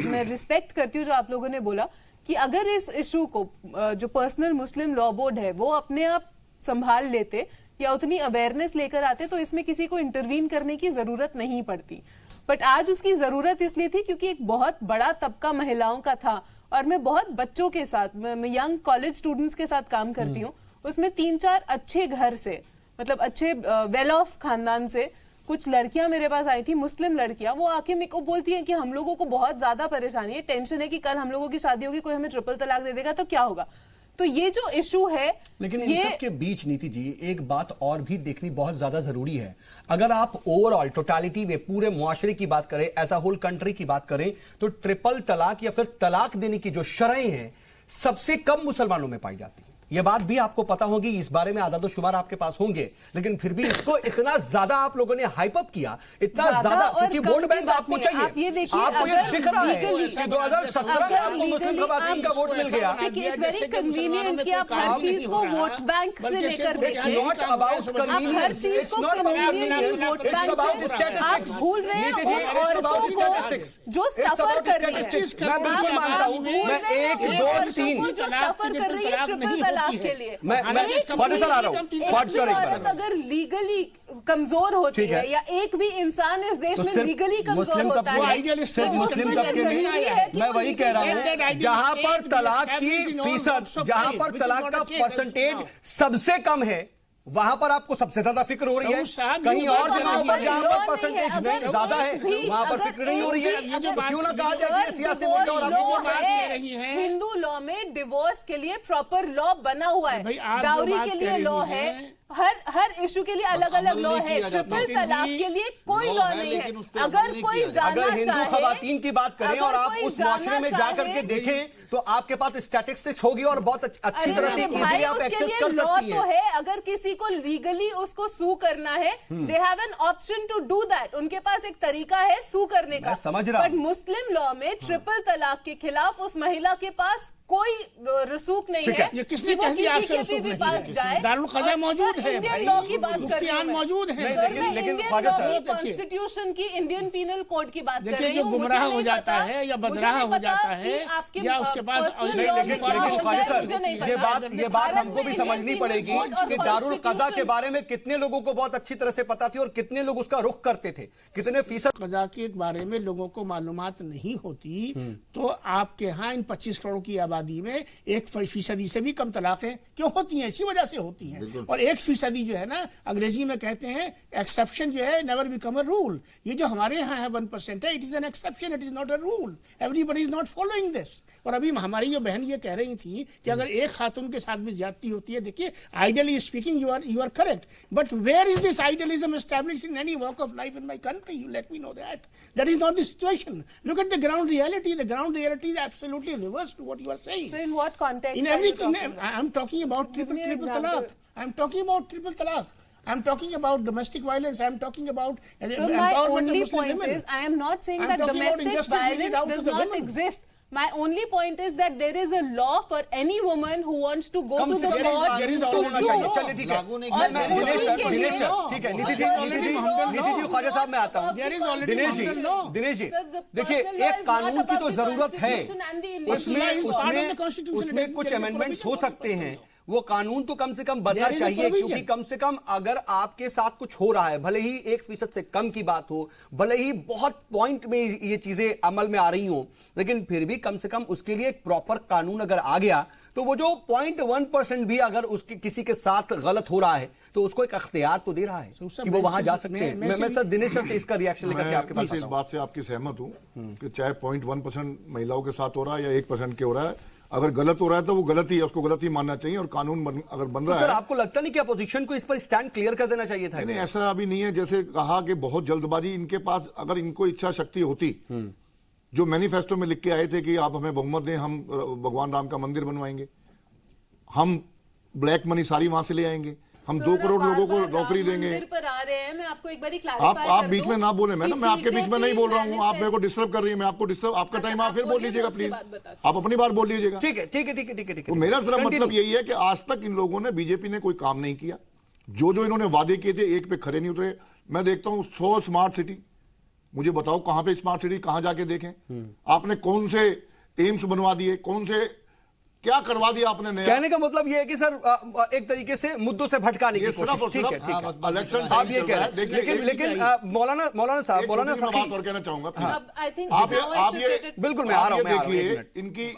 मैं रिस्पेक्ट करती हूँ जो आप लोगों ने बोला कि अगर इस इशू को जो पर्सनल मुस्लिम लॉ बोर्ड है वो अपने आप संभाल लेते या उतनी अवेयरनेस लेकर आते तो इसमें किसी को इंटरवीन करने की जरूरत नहीं पड़ती। बट आज उसकी जरूरत इसलिए थी क्योंकि एक बहुत बड़ा तबका महिलाओं का था और मैं बहुत बच्चों के साथ, यंग कॉलेज स्टूडेंट्स के साथ काम करती हूँ। उसमें 3-4 अच्छे घर से, मतलब अच्छे वेल ऑफ खानदान से कुछ लड़कियां मेरे पास आई थी, मुस्लिम लड़कियां। वो आके मेरे को बोलती हैं कि हम लोगों को बहुत ज्यादा परेशानी है, टेंशन है कि कल हम लोगों की शादी होगी, कोई हमें ट्रिपल तलाक दे देगा तो क्या होगा। तो ये जो इशू है, लेकिन इन सब के बीच नीति जी एक बात और भी देखनी बहुत ज्यादा जरूरी है। अगर आप ओवरऑल टोटालिटी में पूरे मुआशरे की बात करें, एज अ होल कंट्री की बात करें, तो ट्रिपल तलाक या फिर तलाक देने की जो शरएं हैं सबसे कम मुसलमानों में पाई जाती है। ये बात भी आपको पता होगी, इस बारे में आदाद शुमार आपके पास होंगे, लेकिन फिर भी इसको इतना ज्यादा आप लोगों ने हाइप अप किया, इतना ज्यादा, क्योंकि वोट बैंक आपको चाहिए। आप ये देखिए, आपको ये दिख रहा है कि 2017 में आपको मुस्लिम खवातीन का वोट मिल गया। इट्स वेरी कन्वीनियंट कि आप हर चीज को वोट बैंक से लेकर देखें। नॉट अबाउट कन्वीनियंस, हर चीज को कन्वीनियंट वोट बैंक से आप भूल रहे हैं उन औरतों को जो सफर कर रही है। मैं बिल्कुल मानता हूं, मैं 1, 2, 3 जो सफर कर रही है ट्रिपल तलाक तलाक के लिए मैं सर आ रहा हूँ। औरत अगर लीगली कमजोर होती है या एक भी इंसान इस देश में लीगली कमजोर होता है, मुस्लिम तबके नहीं, मैं वही कह रहा हूँ जहां पर तलाक की फीसद, जहां पर तलाक का परसेंटेज सबसे कम है, वहां पर आपको सबसे ज्यादा फिक्र हो रही है। कहीं और जगहों पर जहां पर परसेंटेज नहीं ज्यादा है वहां पर फिक्र नहीं हो रही है। क्यों ना कहा जाए कि सियासी मुद्दा और हिंदू लॉ में डिवोर्स के लिए प्रॉपर लॉ बना हुआ है, डाउरी के लिए लॉ है, हर इशू के लिए अलग अलग लॉ है। ट्रिपल तलाक के लिए कोई लॉ नहीं है। अगर कोई जानना चाहे, हिंदू खवातीन की बात करें और आप उस माशरे में जाकर के देखें तो आपके पास स्टैटिस्टिक्स होगी और बहुत अच्छी तरह से इजीली आप एक्सेस कर सकती हैं। तो है, अगर किसी को लीगली उसको सू करना है, they have an option to do that. उनके पास एक तरीका है सू करने का। समझ रहा हूं। बट मुस्लिम लॉ में ट्रिपल तलाक के खिलाफ उस महिला के पास कोई रसूख नहीं है। ये किसने कह दिया आपसे रसूख नहीं है? दारुल क़ज़ा मौजूद है, इंडियन लॉ की बात कर रही हूं, मौजूद है। लेकिन कॉन्स्टिट्यूशन की, इंडियन पीनल कोड की बात कर रही हूं। जो गुमराह हो जाता है या बदराह हो जाता है या उसके पास, ये बात हमको भी समझनी पड़ेगी कि दारुल क़ज़ा के बारे में कितने लोगों को बहुत अच्छी तरह से पता थी और कितने लोग उसका रुख करते थे, कितने फीसद क़ज़ा के बारे में लोगों को मालूमात नहीं होती। तो आपके यहाँ इन 25 करोड़ की आबादी में 1% से भी कम तलाक़ें क्यों होती हैं? इसी वजह से होती हैं। और 1% जो है ना, अंग्रेजी में कहते हैं एक्सेप्शन जो है नेवर बिकम अ रूल। ये जो हमारे यहाँ है 1% है, it is an exception, it is not a rule. Everybody is not following this. और अभी हमारी जो बहन ये कह रही थी कि अगर एक खातून के साथ भी ज्यादती होती है, देखिए ideally speaking you are correct, but where is this idealism established in any walk of life in my country? You let me know that is not the situation. Look at the ground reality. The ground reality is absolutely reverse to what you are saying. So in what context? In every, I'm talking about triple talaq. I'm talking about triple talaq. I'm talking about domestic violence. I'm talking about so my only point is, I am not saying that domestic violence does not exist. My only point is that there is a law for any woman who wants to go to the court to sue. चलिए ठीक है, ठीक है, निधि जी ख्वाजा साहब मैं आता हूँ। दिनेश जी देखिए, एक कानून की तो जरूरत है, उसमें कुछ अमेंडमेंट्स हो सकते हैं। वो कानून तो कम से कम बनना चाहिए, क्योंकि कम से कम अगर आपके साथ कुछ हो रहा है, भले ही 1% से कम की बात हो, भले ही बहुत पॉइंट में ये चीजें अमल में आ रही हो, लेकिन फिर भी कम से कम उसके लिए एक प्रॉपर कानून अगर आ गया तो वो जो 0.1% भी अगर उसके किसी के साथ गलत हो रहा है तो उसको एक अख्तियार तो दे रहा है कि वो वहां जा सकते हैं। मैं सर दिनेश सर से इसका रिएक्शन लेकर के आपके पास इस बात से आपकी सहमत हूं कि चाहे 0.1% महिलाओं के साथ हो रहा है या 1% के हो रहा है, अगर गलत हो रहा है तो वो गलत ही है, उसको गलत ही मानना चाहिए। और कानून अगर बन रहा है, सर आपको लगता नहीं कि अपोजिशन को इस पर स्टैंड क्लियर कर देना चाहिए था? नहीं, ऐसा अभी नहीं है। जैसे कहा कि बहुत जल्दबाजी, इनके पास अगर इनको इच्छा शक्ति होती, जो मैनिफेस्टो में लिख के आए थे कि आप हमें बहुमत दें, हम भगवान राम का मंदिर बनवाएंगे, हम ब्लैक मनी सारी वहां से ले आएंगे, हम 2 करोड़ लोगों को नौकरी देंगे। पर आ रहे हैं, मैं आपको एक बार आप बीच में ना बोले, मैं आपके बीच में नहीं बोल रहा हूँ, आप मेरे को डिस्टर्ब कर रही है, मैं आपको डिस्टर्ब, आपका टाइम आप फिर बोल लीजिएगा प्लीज, आप अपनी बात बोल लीजिएगा। ठीक है ठीक है ठीक है ठीक है। तो मेरा सिर्फ मतलब यही है कि आज तक इन लोगों ने, बीजेपी ने कोई काम नहीं किया। जो इन्होंने वादे किए थे, एक पे खरे नहीं उतरे। मैं देखता हूँ 100 स्मार्ट सिटी, मुझे बताओ कहां पे स्मार्ट सिटी, कहां जाके देखें आपने? कौन से एम्स बनवा दिए, कौन से क्या करवा दिया आपने नया? कहने का मतलब ये है कि सर एक तरीके से मुद्दों से भटकाने की कोशिश। ठीक है इलेक्शन आप ये कह रहे हैं, लेकिन मौलाना साहब, मौलाना बात और कहना चाहूंगा, आप ये बिल्कुल मैं आ रहा हूं, देखिए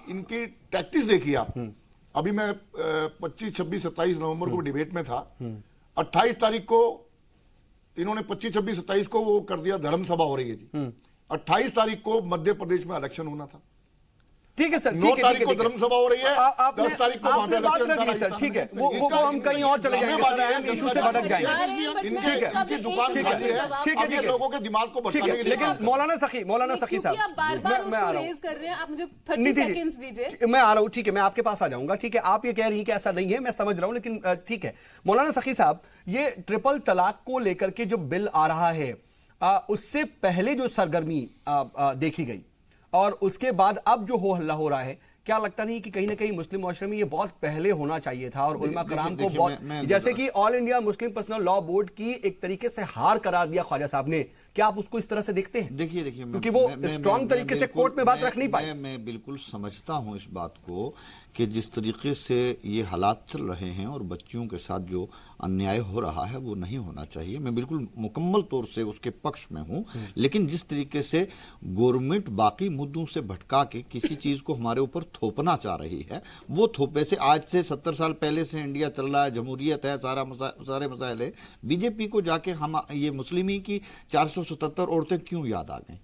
इनकी टैक्टिस देखिए आप। अभी मैं 25, 26, 27 नवंबर को डिबेट में था। 28 तारीख को इन्होंने 25, 26, 27 को वो कर दिया, धर्म सभा हो रही है जी। 28 तारीख को मध्य प्रदेश में इलेक्शन होना था। ठीक है सर, 9 तारीख को धर्म सभा हो रही है, 10 तारीख को वहां पे इलेक्शन सर। ठीक है, वो हम कहीं और चले जाएंगे, इशू से भटक जाएंगे। इनकी दुकान खाली है, ठीक है, लोगों के दिमाग को भटकाने के लिए। लेकिन मौलाना सखी साहब, आप बार-बार उसको रेज कर रहे हैं, आप मुझे 30 सेकंड्स दीजिए। मैं आ रहा हूं, ठीक है, मैं आपके पास आ जाऊंगा। ठीक है, आप ये कह रही हैं कि ऐसा नहीं है, मैं समझ रहा हूं, लेकिन ठीक है। मौलाना सखी साहब, ये ट्रिपल तलाक को लेकर के जो बिल आ रहा है, उससे पहले जो सरगर्मी देखी गई और उसके बाद अब जो हो हल्ला हो रहा है, क्या लगता नहीं कि कहीं ना कहीं मुस्लिम मुआशरे में ये बहुत पहले होना चाहिए था और उलमा कराम को बहुत, जैसे कि all India Muslim personal law board की एक तरीके से हार करार दिया ख्वाजा साहब ने, क्या आप उसको इस तरह से देखते हैं? देखिए क्योंकि वो स्ट्रॉन्ग तरीके से कोर्ट में बात रख नहीं पाए। मैं बिल्कुल समझता हूं इस बात को कि जिस तरीके से ये हालात चल रहे हैं और बच्चियों के साथ जो अन्याय हो रहा है वो नहीं होना चाहिए, मैं बिल्कुल मुकम्मल तौर से उसके पक्ष में हूं। लेकिन जिस तरीके से गवर्नमेंट बाकी मुद्दों से भटका के किसी चीज को हमारे ऊपर थोपना चाह रही है, वो थोपे से आज से 70 साल पहले से इंडिया चल रहा है, जमहूरियत है, सारे मसाइल है। बीजेपी को जाके हम ये मुस्लिमी की 477 औरतें क्यों याद आ गई,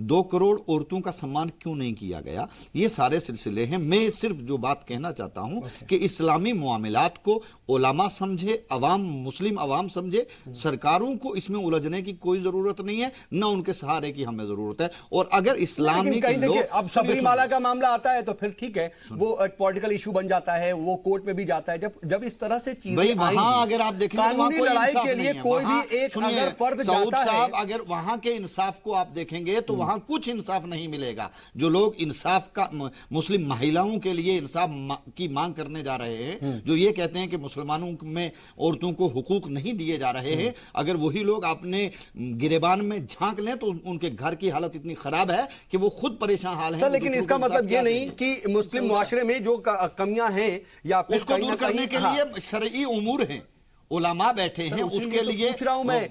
2 करोड़ औरतों का सम्मान क्यों नहीं किया गया, ये सारे सिलसिले हैं। मैं सिर्फ जो बात कहना चाहता हूं कि इस्लामी मामलात को उलमा समझे, अवाम, मुस्लिम अवाम समझे, सरकारों को इसमें उलझने की कोई जरूरत नहीं है, न उनके सहारे की हमें जरूरत है। और अगर इस्लामी अब सबरीमाला का मामला आता है तो फिर ठीक है, वो एक पॉलिटिकल इशू बन जाता है, वो कोर्ट में भी जाता है। जब इस तरह से चीजें वहां अगर आप देखें कानूनी लड़ाई के लिए कोई भी एक अगर फर्द जाता है, अगर वहां के इंसाफ को आप देखेंगे तो वहां कुछ इंसाफ नहीं मिलेगा। जो लोग इंसाफ का, मुस्लिम महिलाओं के लिए इंसाफ की मांग करने जा रहे हैं, जो ये कहते हैं कि मुसलमानों में औरतों को हुकूक नहीं दिए जा रहे हैं, अगर वही लोग अपने गिरेबान में झांक लें तो उनके घर की हालत इतनी खराब है कि वो खुद परेशान हाल है। लेकिन इसका मतलब ये नहीं कि मुस्लिम मुआशरे में जो कमियां हैं या उसको दूर करने के लिए शरई उमूर हैं, उलमा बैठे हैं उसके लिए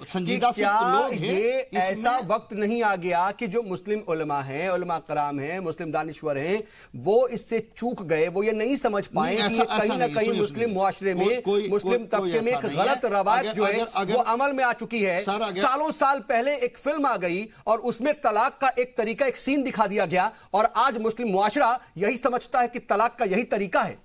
संजीदा लोग हैं। ये ऐसा वक्त नहीं आ गया कि जो मुस्लिम उलमा हैं, उलमा कराम हैं, मुस्लिम दानिश्वर हैं, वो इससे चूक गए, वो ये नहीं समझ पाए कि ये कहीं ना कहीं मुस्लिम मुआशरे में, मुस्लिम तबके में एक गलत रवायत जो है वो अमल में आ चुकी है। सालों साल पहले एक फिल्म आ गई और उसमें तलाक का एक तरीका, एक सीन दिखा दिया गया और आज मुस्लिम मुआशरा यही समझता है कि तलाक का यही तरीका है,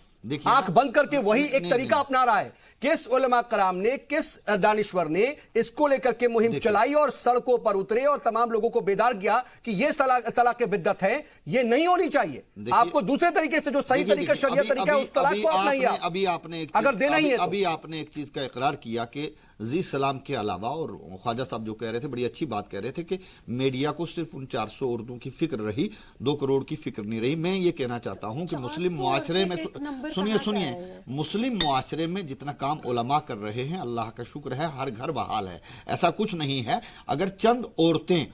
आंख बंद करके वही एक तरीका अपना रहा है। किस उलमा कराम ने, किस दानिश्वर ने इसको लेकर के मुहिम चलाई और सड़कों पर उतरे और तमाम लोगों को बेदार किया कि ये तलाक बिद्दत है, ये नहीं होनी चाहिए। आपको दूसरे तरीके से जो सही तरीका, शरीयत तरीका है, उस तलाक को अपनाइए। अभी आपने अगर देना ही है, अभी आपने एक चीज का इकरार किया कि जी सलाम के अलावा, और ख्वाजा साहब जो कह रहे थे बड़ी अच्छी बात कह रहे थे कि मीडिया को सिर्फ उन 400 औरतों की फिक्र रही, 2 करोड़ की फिक्र नहीं रही। मैं ये कहना चाहता हूं कि मुस्लिम मुआशरे में, सुनिए, मुस्लिम मुआशरे में जितना काम उलमा कर रहे हैं, अल्लाह का शुक्र है, हर घर बहाल है, ऐसा कुछ नहीं है। अगर चंद औरतें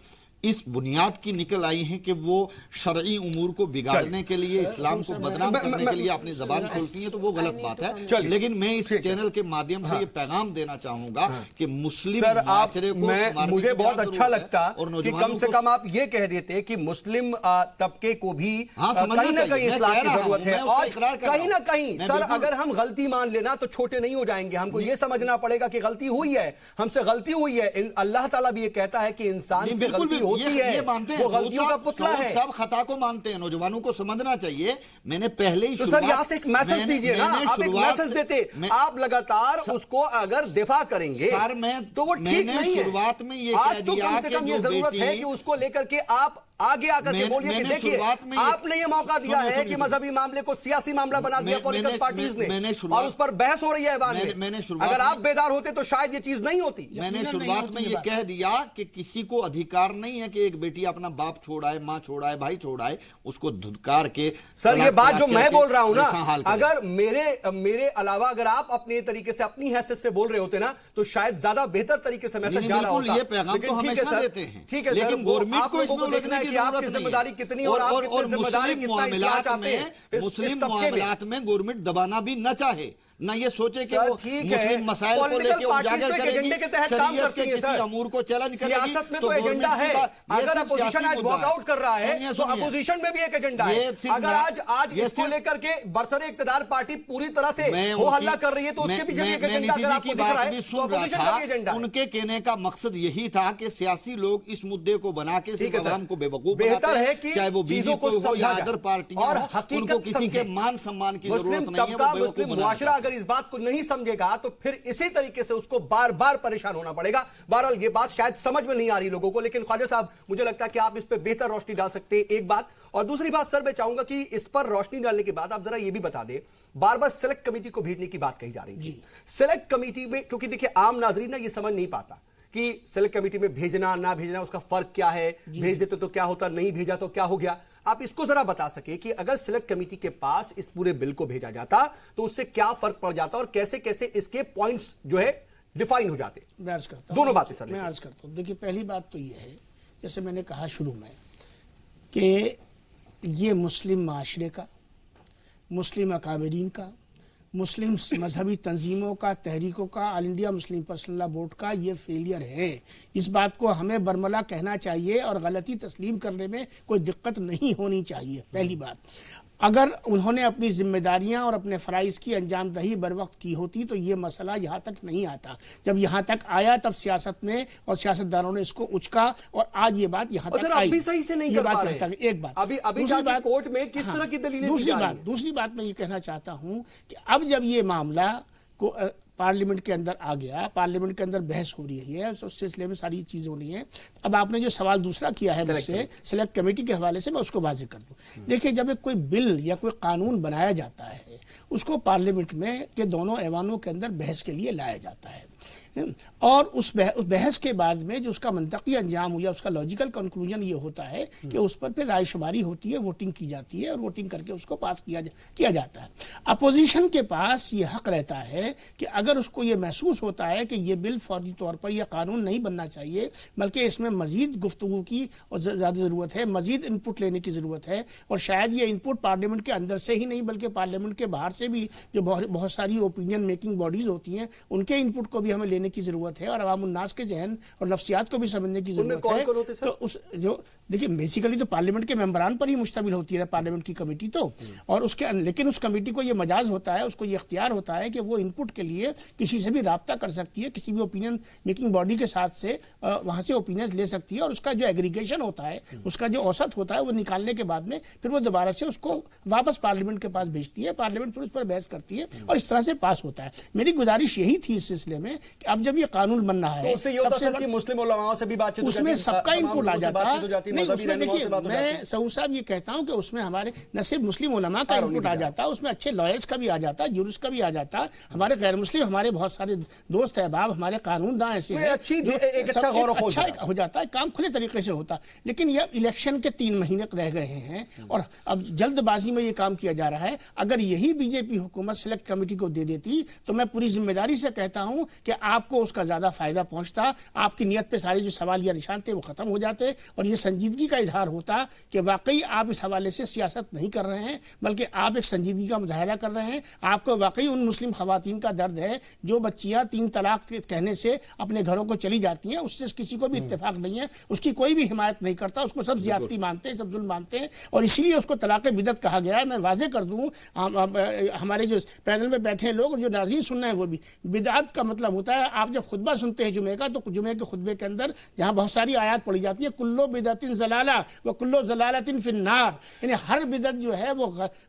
इस बुनियाद की निकल आई हैं कि वो शरई उमूर को बिगाड़ने के लिए, इस्लाम को बदनाम करने के लिए अपनी जबान खोलती हैं तो वो गलत बात है। लेकिन मैं इस चैनल के माध्यम से ये पैगाम देना चाहूंगा कि मुस्लिम मुआशरे को, मुझे बहुत अच्छा लगता कि कम से कम आप ये कह देते कि मुस्लिम तबके को भी कहीं ना कहीं इस्लाह की जरूरत है। और कहीं ना कहीं सर, अगर हम गलती मान लेना तो छोटे नहीं हो जाएंगे। हमको ये समझना पड़ेगा कि गलती हुई है, हमसे गलती हुई है। अल्लाह ताला भी ये कहता है कि इंसान से गलती ये मानते हैं, वो गलतियों का पुतला है, सब खता को मानते हैं। नौजवानों को समझना चाहिए। मैंने पहले ही तो सर यहाँ से एक मैसेज दीजिए ना, आप एक मैसेज देते, आप लगातार उसको अगर दिफा करेंगे सर, मैं तो वो ठीक नहीं है। शुरुआत में ये कह दिया कि ये जरूरत है कि उसको लेकर के आप आगे आकर के बोलिए कि देखिए आपने ये मौका दिया है कि मजहबी मामले को सियासी मामला बना दिया पॉलिटिकल पार्टीज ने, और उस पर बहस हो रही है। अगर आप बेदार होते तो शायद ये चीज नहीं होती। मैंने शुरुआत में ये कह दिया कि किसी को अधिकार नहीं है कि एक बेटी अपना बाप छोड़ाए, माँ छोड़ाए, भाई छोड़ाए, उसको धुतकार के। सर ये बात जो मैं बोल रहा हूं ना, अगर मेरे अलावा अगर आप अपने तरीके से, अपनी हैसियत से बोल रहे होते ना, तो शायद ज्यादा बेहतर तरीके से मैसेज जा रहा होता। ये पैगाम तो हमेशा देते हैं, ठीक है, लेकिन गवर्नमेंट को इसमें देखना कि आपकी जिम्मेदारी कितनी और मुस्लिम मामलात में गवर्नमेंट दबाना भी न चाहे, न ये सोचे कि वो मुस्लिम मसाइल को लेकर उजागर करेगी, शरीयत के किसी अमूर को चैलेंज करेगी। सियासत में तो एजेंडा है। अगर अपोजिशन आज वॉकआउट कर रहा है तो अपोजिशन में भी एक एजेंडा है। अगर आज इसको लेकर के बरसरे इक्तदार पार्टी पूरी तरह से हो हल्ला कर रही है तो उसके पीछे एक एजेंडा अगर आपको दिख रहा है तो अपोजिशन का भी एजेंडा है। उनके कहने का मकसद यही था कि सियासी लोग इस मुद्दे को बना के सिर्फ आवाम को बेवकूफ बेहतर है कि चाहे वो बीजेपी हो या अदर पार्टियां, और उनको किसी के मान सम्मान की जरूरत नहीं है। मुस्लिम मुआशरा अगर इस बात को नहीं समझेगा तो फिर इसी तरीके से उसको बार बार परेशान होना पड़ेगा। बहरहाल ये बात शायद समझ में नहीं आ रही लोगों को, लेकिन ख्वाजा साहब मुझे लगता है कि आप इस पर बेहतर रोशनी डाल सकते हैं, एक बात। और दूसरी बात सर, मैं चाहूंगा कि इस पर रोशनी डालने के बाद आप जरा ये भी बता दें, बार बार सिलेक्ट कमेटी को भेजने की बात कही जा रही थी। सिलेक्ट कमेटी में, क्योंकि देखिए आम नाजरीन ना ये समझ नहीं पाता कि सेलेक्ट कमेटी में भेजना ना भेजना उसका फर्क क्या है, भेज देते तो क्या होता, नहीं भेजा तो क्या हो गया। आप इसको जरा बता सके कि अगर सिलेक्ट कमेटी के पास इस पूरे बिल को भेजा जाता तो उससे क्या फर्क पड़ जाता और कैसे कैसे इसके पॉइंट्स जो है डिफाइन हो जाते। मैं अर्ज करता हूं, दोनों बातें सर मैं अर्ज करता हूं। देखिए, पहली बात तो ये है, जैसे मैंने कहा शुरू में, कि ये मुस्लिम माशरे का, मुस्लिम अकाबरीन का, मुस्लिम मजहबी तंजीमों का, तहरीकों का, all India Muslim personal law board का ये फेलियर है। इस बात को हमें बरमला कहना चाहिए और गलती तस्लीम करने में कोई दिक्कत नहीं होनी चाहिए। पहली बात, अगर उन्होंने अपनी जिम्मेदारियां और अपने फ़राइज़ की अंजामदही बर वक्त की होती तो ये मसला यहाँ तक नहीं आता। जब यहाँ तक आया तब सियासत में और सियासतदानों ने इसको उचका और आज ये बात यहाँ तक आई। अभी सही से नहीं कर पा रहे हैं। एक बात, अभी जाके कोर्ट में किस तरह की दलीलें दी जा रही हैं? दूसरी बात मैं ये कहना चाहता हूँ कि अब जब ये मामला को पार्लियामेंट के अंदर आ गया, पार्लियामेंट के अंदर बहस हो रही है, उस सिलसिले में सारी चीज़ हो रही है। अब आपने जो सवाल दूसरा किया है मुझसे सेलेक्ट कमेटी के हवाले से, मैं उसको वाज़ेह कर दूं। देखिए, जब एक कोई बिल या कोई कानून बनाया जाता है, उसको पार्लियामेंट में के दोनों ऐवानों के अंदर बहस के लिए लाया जाता है और उस बहस के बाद में जो उसका मंतकी अंजाम हुआ, उसका लॉजिकल कंक्लूजन ये होता है कि उस पर फिर रायशुमारी होती है, वोटिंग की जाती है और वोटिंग करके उसको पास किया जाता है। अपोजिशन के पास ये हक रहता है कि अगर उसको ये महसूस होता है कि ये बिल फौरी तौर पर यह कानून नहीं बनना चाहिए, बल्कि इसमें मजीद गुफ्तगू की और ज़्यादा ज़रूरत है, मजीद इनपुट लेने की ज़रूरत है, और शायद ये इनपुट पार्लियामेंट के अंदर से ही नहीं बल्कि पार्लियामेंट के बाहर से भी जो बहुत सारी ओपिनियन मेकिंग बॉडीज़ होती हैं, उनके इनपुट को भी हमें लेने की ज़रूरत है और अवामुन्नास के जहन और नफ्सियात को भी समझने की ज़रूरत है। तो उस जो देखिए, बेसिकली तो पार्लियामेंट के मेंबरान पर ही मुश्तमिल होती है पार्लियामेंट की कमेटी तो, और उसके लेकिन उस कमेटी को ये मजाज होता है, उसको ये इख्तियार होता है कि वो इनपुट के लिए किसी से भी राब्ता कर सकती है, किसी भी ओपिनियन मेकिंग बॉडी के साथ से वहाँ से ओपिनियन ले सकती है, और उसका जो एग्रीगेशन होता है, उसका जो औसत होता है, वो निकालने के बाद में फिर वो दोबारा से उसको वापस पार्लियामेंट के पास भेजती है, पार्लियामेंट फिर उस पर बहस करती है और इस तरह से पास होता है। मेरी गुजारिश यही थी इस सिलसिले में कि अब जब ये कानून बन रहा है, सबसे मुस्लिम उलमाओं से भी बातचीत, उसमें सबका इनपुट आ जाता है। नहीं, उसमें देखिए, मैं सऊद साहब ये कहता हूं कि उसमें हमारे न सिर्फ मुस्लिम उलमा का इनपुट आ जाता है, उसमें अच्छे लॉयर्स का भी आ जाता है, जूरिस्ट का भी आ जाता है, हमारे गैर मुस्लिम, हमारे बहुत सारे दोस्त अहबाब, हमारे कानूनदां ऐसे हैं, अच्छा हो जाता है, काम खुले तरीके से होता है। लेकिन यह इलेक्शन के 3 महीने रह गए हैं और अब जल्दबाजी में ये काम किया जा रहा है। अगर यही बीजेपी हुकूमत सेलेक्ट कमेटी को दे देती तो मैं पूरी जिम्मेदारी से कहता हूं कि आपको उसका ज्यादा फायदा पहुंचता, आपकी नियत पे सारे जो सवाल या निशान थे वो खत्म हो जाते और ये संजीदगी का इजहार होता कि वाकई आप इस हवाले से सियासत नहीं कर रहे हैं, बल्कि आप एक संजीदगी का मुजाहरा कर रहे हैं। आपको वाकई उन मुस्लिम खवातीन का दर्द है जो बच्चियां 3 तलाक कहने से अपने घरों को चली जाती हैं, उससे किसी को भी इत्तेफाक नहीं है, उसकी कोई भी हिमायत नहीं करता, उसको सब ज्यादती मानते हैं, सब जुल्म मानते हैं और इसीलिए उसको तलाक बिदअत कहा गया है। मैं वाज़ेह कर दूं, हमारे जो पैनल में बैठे हैं लोग, जो नाज़रीन सुन रहे हैं, वो भी, बिदअत का मतलब होता है, आप जब खुतबा सुनते हैं जुमे का, तो जुमे के खुतबे के अंदर जहां बहुत सारी आयत पढ़ी जाती है, कुल्लो बिदअतिन ज़लाला व कुल्लो ज़लालतिन फिन्नार, यानी हर बिदअत जो है वो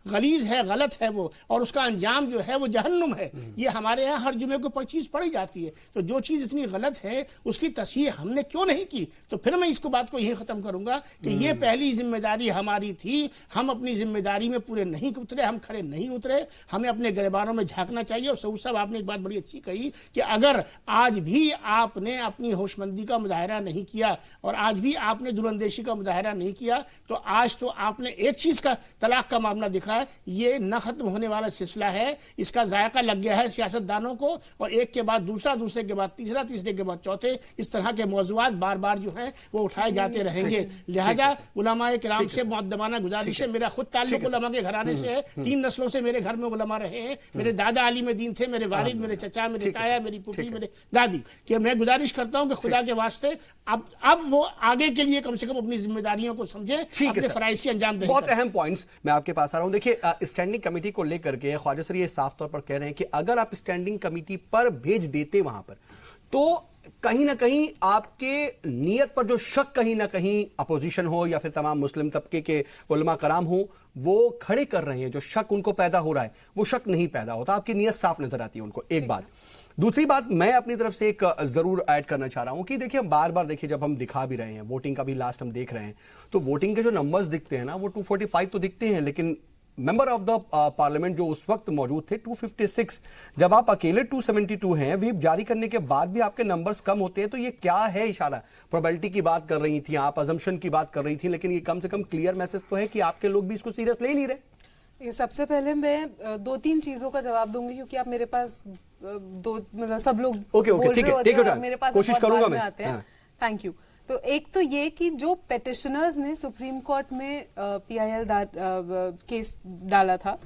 गलीज है, गलत है वो, और उसका अंजाम जो है वो जहन्नुम है। ये हमारे यहाँ हर जुमे को चीज़ पढ़ी जाती है। तो जो चीज़ इतनी गलत है उसकी तस्हीह हमने क्यों नहीं की? तो फिर मैं इसको बात को यही ख़त्म करूंगा कि ये पहली जिम्मेदारी हमारी थी, हम अपनी जिम्मेदारी में पूरे नहीं उतरे, हम खड़े नहीं उतरे, हमें अपने गिरबानों में झांकना चाहिए। और सऊद साहब, आपने एक बात बड़ी अच्छी कही कि अगर आज भी आपने अपनी होशमंदी का मुजाहरा नहीं किया और आज भी आपने दुरंदेशी का मुजाहरा नहीं किया, तो आज तो आपने एक चीज़ का, तलाक का मामला दिखा है, ये न ख़त्म होने वाला सिलसिला है, इसका जायका लग गया है सियासतदानों को, और एक के बाद दूसरा, दूसरे के बाद तीसरा, तीसरे के बाद चौथे, इस तरह के मौज़ूआत बार बार जो है वो उठाए जाते रहेंगे। लिहाजा उलमाए किराम से मुअद्दबाना गुजारिश है, मेरा खुद ताल्लुक उलमा के घराने से है, 3 नस्लों से मेरे घर में उलमा रहे हैं, मेरे दादा आलिम दीन थे, मेरे वालिद, मेरे चचा, मेरे ताया, मेरी पुपी, मेरे दादी, कि मैं गुजारिश करता हूं कि खुदा के वास्ते अब वो आगे के लिए कम से कम अपनी जिम्मेदारियों को समझे, अपने फराइज के अंजाम दें। बहुत अहम पॉइंट्स मैं आपके पास आ रहा हूं। देखिए, स्टैंडिंग कमेटी को लेकर के ख्वाजा सर ये साफ तौर पर कह रहे हैं कि अगर आप स्टैंडिंग कमेटी पर भेज देते वहां पर, तो कहीं ना कहीं आपके नियत पर जो शक कहीं ना कहीं अपोजिशन हो या फिर तमाम मुस्लिम तबके के उलमा कराम हो, वो खड़े कर रहे हैं, जो शक उनको पैदा हो रहा है वो शक नहीं पैदा होता, आपकी नियत साफ नजर आती है उनको। एक बात। दूसरी बात मैं अपनी तरफ से एक जरूर ऐड करना चाह रहा हूं कि देखिए, बार बार देखिए, जब हम दिखा भी रहे हैं, वोटिंग का भी लास्ट हम देख रहे हैं, तो वोटिंग के जो नंबर्स दिखते हैं ना, वो 245 तो दिखते हैं, लेकिन मेंबर ऑफ द पार्लियामेंट जो उस वक्त मौजूद थे 256, जब आप अकेले 272 हैं, व्हिप जारी करने के बाद भी आपके नंबर्स कम होते हैं, तो ये क्या है इशारा? प्रोबेबिलिटी की बात कर रही थी आप, अजम्पशन की बात कर रही थी, लेकिन ये कम से कम क्लियर मैसेज तो है कि आपके लोग भी इसको सीरियस ले नहीं रहे। ये सबसे पहले मैं 2-3 चीजों का जवाब दूंगी, क्योंकि आप मेरे पास मतलब सब लोग ओके ठीक है, मेरे पास कोशिश करूंगा मैं। आते हैं। Thank you. तो एक तो ये कि जो पेटिशनर्स ने सुप्रीम कोर्ट में PIL केस डाला था,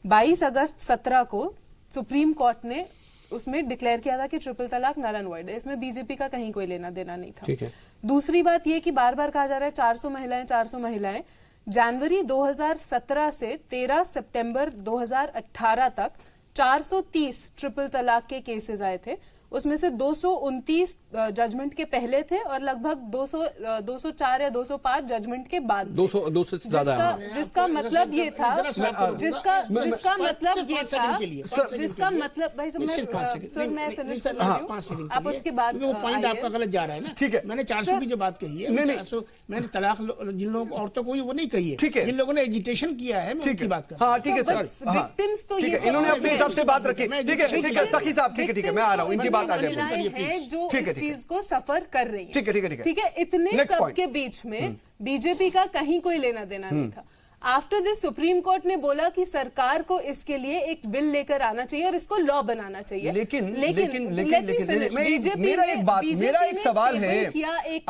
22 अगस्त 17 को सुप्रीम कोर्ट ने उसमें डिक्लेयर किया था कि ट्रिपल तलाक नल एंड वॉइड है। इसमें बीजेपी का कहीं कोई लेना देना नहीं था। ठीक है। दूसरी बात ये कि बार बार कहा जा रहा है 400 महिलाएं। जनवरी 2017 से 13 सितंबर 2018 तक 430 ट्रिपल तलाक के केसेस आए थे। उसमें से 229 जजमेंट के पहले थे और लगभग 204 या 205 जजमेंट के बाद, 200 से ज्यादा, जिसका मतलब ये था भाई सर मैं फिनिश कर रही हूँ, आप उसके बाद वो पॉइंट आपका गलत जा रहा है ना। ठीक है, मैंने 400 की जो बात कही है, मैंने तलाक जिन लोगों औरतों को वो नहीं कही है, ठीक है, जिन लोगों ने एजिटेशन किया है मैं उनकी बात कर रहा हूं। ठीक है सर, विक्टिम्स तो ये इन्होंने अपने हिसाब से बात रखी। ठीक है सखी साहब, ठीक है मैं आ रहा हूँ, इनकी बात आ जाए। हैं जो इस चीज को सफर कर रही हैं। ठीक है। इतने सब के बीच में बीजेपी का कहीं कोई लेना देना नहीं था। आफ्टर दिस सुप्रीम कोर्ट ने बोला कि सरकार को इसके लिए एक बिल लेकर आना चाहिए और इसको लॉ बनाना चाहिए। लेकिन मेरा एक सवाल है,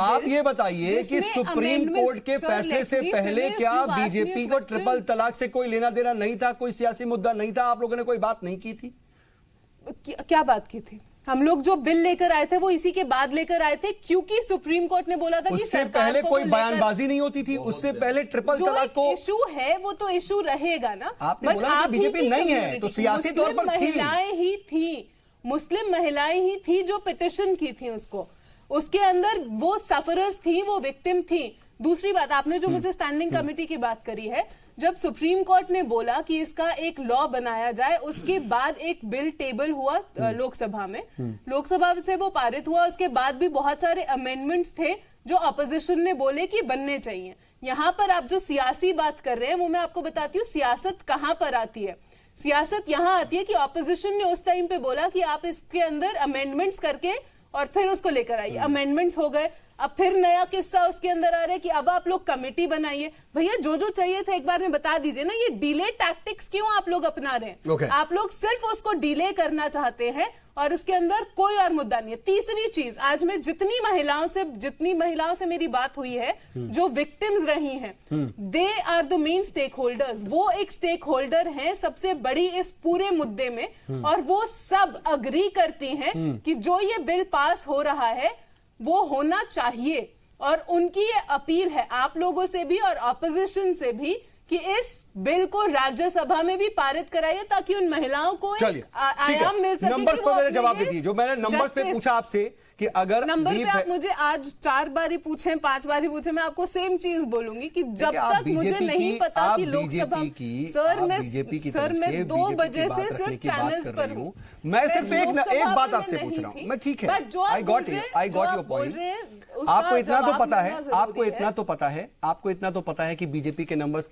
आप ये बताइए कि सुप्रीम कोर्ट के फैसले से पहले क्या बीजेपी को ट्रिपल तलाक से कोई लेना देना नहीं था, कोई सियासी मुद्दा नहीं था? आप लोगों ने कोई बात नहीं की थी? क्या बात की थी? हम लोग जो बिल लेकर आए थे वो इसी के बाद लेकर आए थे, क्योंकि सुप्रीम कोर्ट ने बोला था कि उससे पहले कोई बयानबाजी नहीं होती थी, उससे पहले ट्रिपल तलाक को इशू है वो तो इशू रहेगा ना। आपने बोला कि बीजेपी नहीं है, तो सियासी तौर पर महिलाएं ही थी, मुस्लिम महिलाएं ही थी जो पिटिशन की थी उसको, उसके अंदर वो सफरर्स थी, वो विक्टिम थी। दूसरी बात, आपने जो मुझे स्टैंडिंग कमेटी की बात करी है, जब सुप्रीम कोर्ट ने बोला कि इसका एक लॉ बनाया जाए, उसके बाद एक बिल टेबल हुआ लोकसभा में, लोकसभा से वो पारित हुआ। उसके बाद भी बहुत सारे अमेंडमेंट्स थे जो अपोजिशन ने बोले कि बनने चाहिए। यहां पर आप जो सियासी बात कर रहे हैं वो मैं आपको बताती हूँ सियासत कहां पर आती है। सियासत यहां आती है कि ऑपोजिशन ने उस टाइम पे बोला कि आप इसके अंदर अमेंडमेंट्स करके और फिर उसको लेकर आइए। अमेंडमेंट्स हो गए, अब फिर नया किस्सा उसके अंदर आ रहा है कि अब आप लोग कमेटी बनाइए। भैया जो जो चाहिए था एक बार में बता दीजिए ना, ये डिले टैक्टिक्स क्यों आप लोग अपना रहे हैं? Okay. आप लोग सिर्फ उसको डिले करना चाहते हैं और उसके अंदर कोई और मुद्दा नहीं है। तीसरी चीज, आज मैं जितनी महिलाओं से मेरी बात हुई है जो विक्टिम्स रही हैं, they are the main stakeholders. वो एक स्टेक होल्डर है सबसे बड़ी इस पूरे मुद्दे में, और वो सब अग्री करती हैं कि जो ये बिल पास हो रहा है वो होना चाहिए। और उनकी ये अपील है आप लोगों से भी और ऑपोजिशन से भी कि इस बिल को राज्यसभा में भी पारित कराइए, ताकि उन महिलाओं को एक आयाम मिल सके। नंबर्स पर मेरे जवाब दीजिए, जो मैंने नंबर्स पे पूछा आपसे कि अगर नंबर पे आप मुझे आज 4 बारी पूछे, 5 बारी पूछे, मैं आपको सेम चीज बोलूंगी कि जब तक मुझे नहीं पता कि लोकसभा सर मैं 2 बजे से सिर्फ चैनल्स पर हूँ। मैं सिर्फ एक बात आपसे पूछ रहा हूँ। मैं ठीक है, आई गॉट योर पॉइंट। आपको इतना तो पता है कि बीजेपी के नंबर्स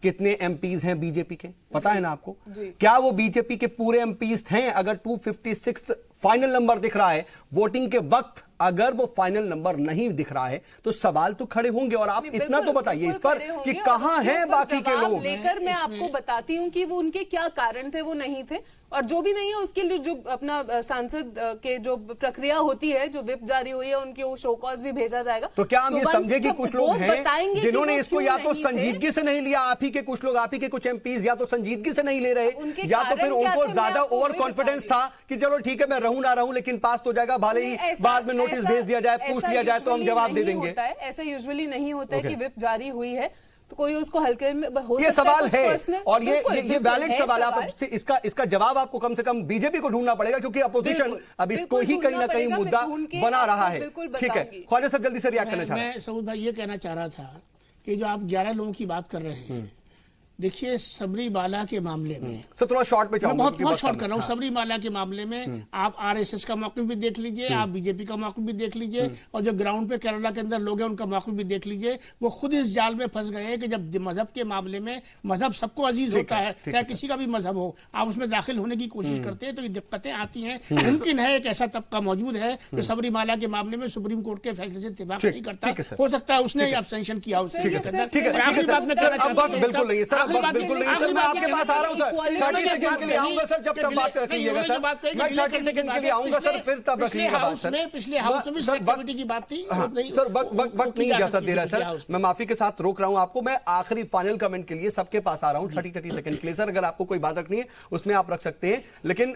कितने एमपीज हैं बीजेपी के, पता है ना आपको? क्या वो बीजेपी के पूरे एमपीज हैं? अगर 256 फाइनल नंबर दिख रहा है वोटिंग के वक्त, अगर वो फाइनल नंबर नहीं दिख रहा है तो सवाल तो खड़े होंगे। और आप इतना तो बताइए इस पर कि कहां हैं बाकी के लोग। लेकर मैं आपको बताती हूं कि वो उनके क्या कारण थे, वो नहीं थे। और जो भी नहीं है उसके लिए जो अपना सांसद के जो प्रक्रिया होती है, जो व्हिप जारी हुई है, उनके वो शो कॉज भी भेजा जाएगा। तो क्या हम ये समझे कि कुछ लोग हैं जिन्होंने इसको या तो संजीदगी से नहीं लिया, आप ही के कुछ लोग, आप ही के कुछ एमपीज या तो संजीदगी से नहीं ले रहे, या तो फिर उनको ज्यादा ओवर कॉन्फिडेंस था कि चलो ठीक है मैं रहूं ना रहूं लेकिन पास तो जाएगा, भले ही बाद में नोटिस भेज दिया जाए, पूछ लिया जाए तो हम जवाब दे देंगे। ऐसा यूजुअली नहीं होता है कि व्हिप जारी हुई है तो कोई उसको हल्के में हो ये सवाल है और ये वैलिड सवाल है। आप इसका जवाब आपको कम से कम बीजेपी को ढूंढना पड़ेगा, क्योंकि अपोजिशन अब इसको ही कहीं ना कहीं मुद्दा बना रहा है। ठीक है ख्वाजा साहब जल्दी से रिएक्ट करना चाह रहे हैं। मैं सऊद भाई ये कहना चाह रहा था कि जो आप 11 लोगों की बात कर रहे हैं, देखिए सबरीमाला के मामले में सर थोड़ा शॉर्ट में मैं बहुत शॉर्ट कर रहा हूँ। सबरीमाला के मामले में आप आरएसएस का मौक़िफ़ भी देख लीजिए, आप बीजेपी का मौक़िफ़ भी देख लीजिए, और जो ग्राउंड पे केरला के अंदर लोग हैं उनका मौक़िफ़ भी देख लीजिए। वो खुद इस जाल में फंस गए हैं कि जब मजहब के मामले में, मजहब सबको अजीज होता है, चाहे किसी का भी मजहब हो, आप उसमें दाखिल होने की कोशिश करते हैं तो ये दिक्कतें आती हैं। मुमकिन है एक ऐसा तबका मौजूद है जो सबरीमाला के मामले में सुप्रीम कोर्ट के फैसले से इत्तेफाक नहीं करता, हो सकता है उसने एब्सटेंशन किया उसके अंदर। आखिरी बात में कहना चाहता हूं, बिल्कुल नहीं सर, बिल्कुल नहीं सर, मैं आपके पास आ रहा हूं सर, 30 सेकंड के लिए आऊंगा सर, जब तक बात रखिएगा सर, मैं 30 सेकंड के लिए आऊंगा सर, फिर तब रखिएगा बात सर। पिछले हाउस में भी सर कमेटी की बात थी सर, वक्त नहीं इजाजत दे रहा है सर, मैं माफी के साथ रोक रहा हूं आपको। मैं आखिरी फाइनल कमेंट के लिए सबके पास आ रहा हूं 30 सेकंड के लिए सर, अगर आपको कोई बात रखनी है उसमें आप रख सकते हैं। लेकिन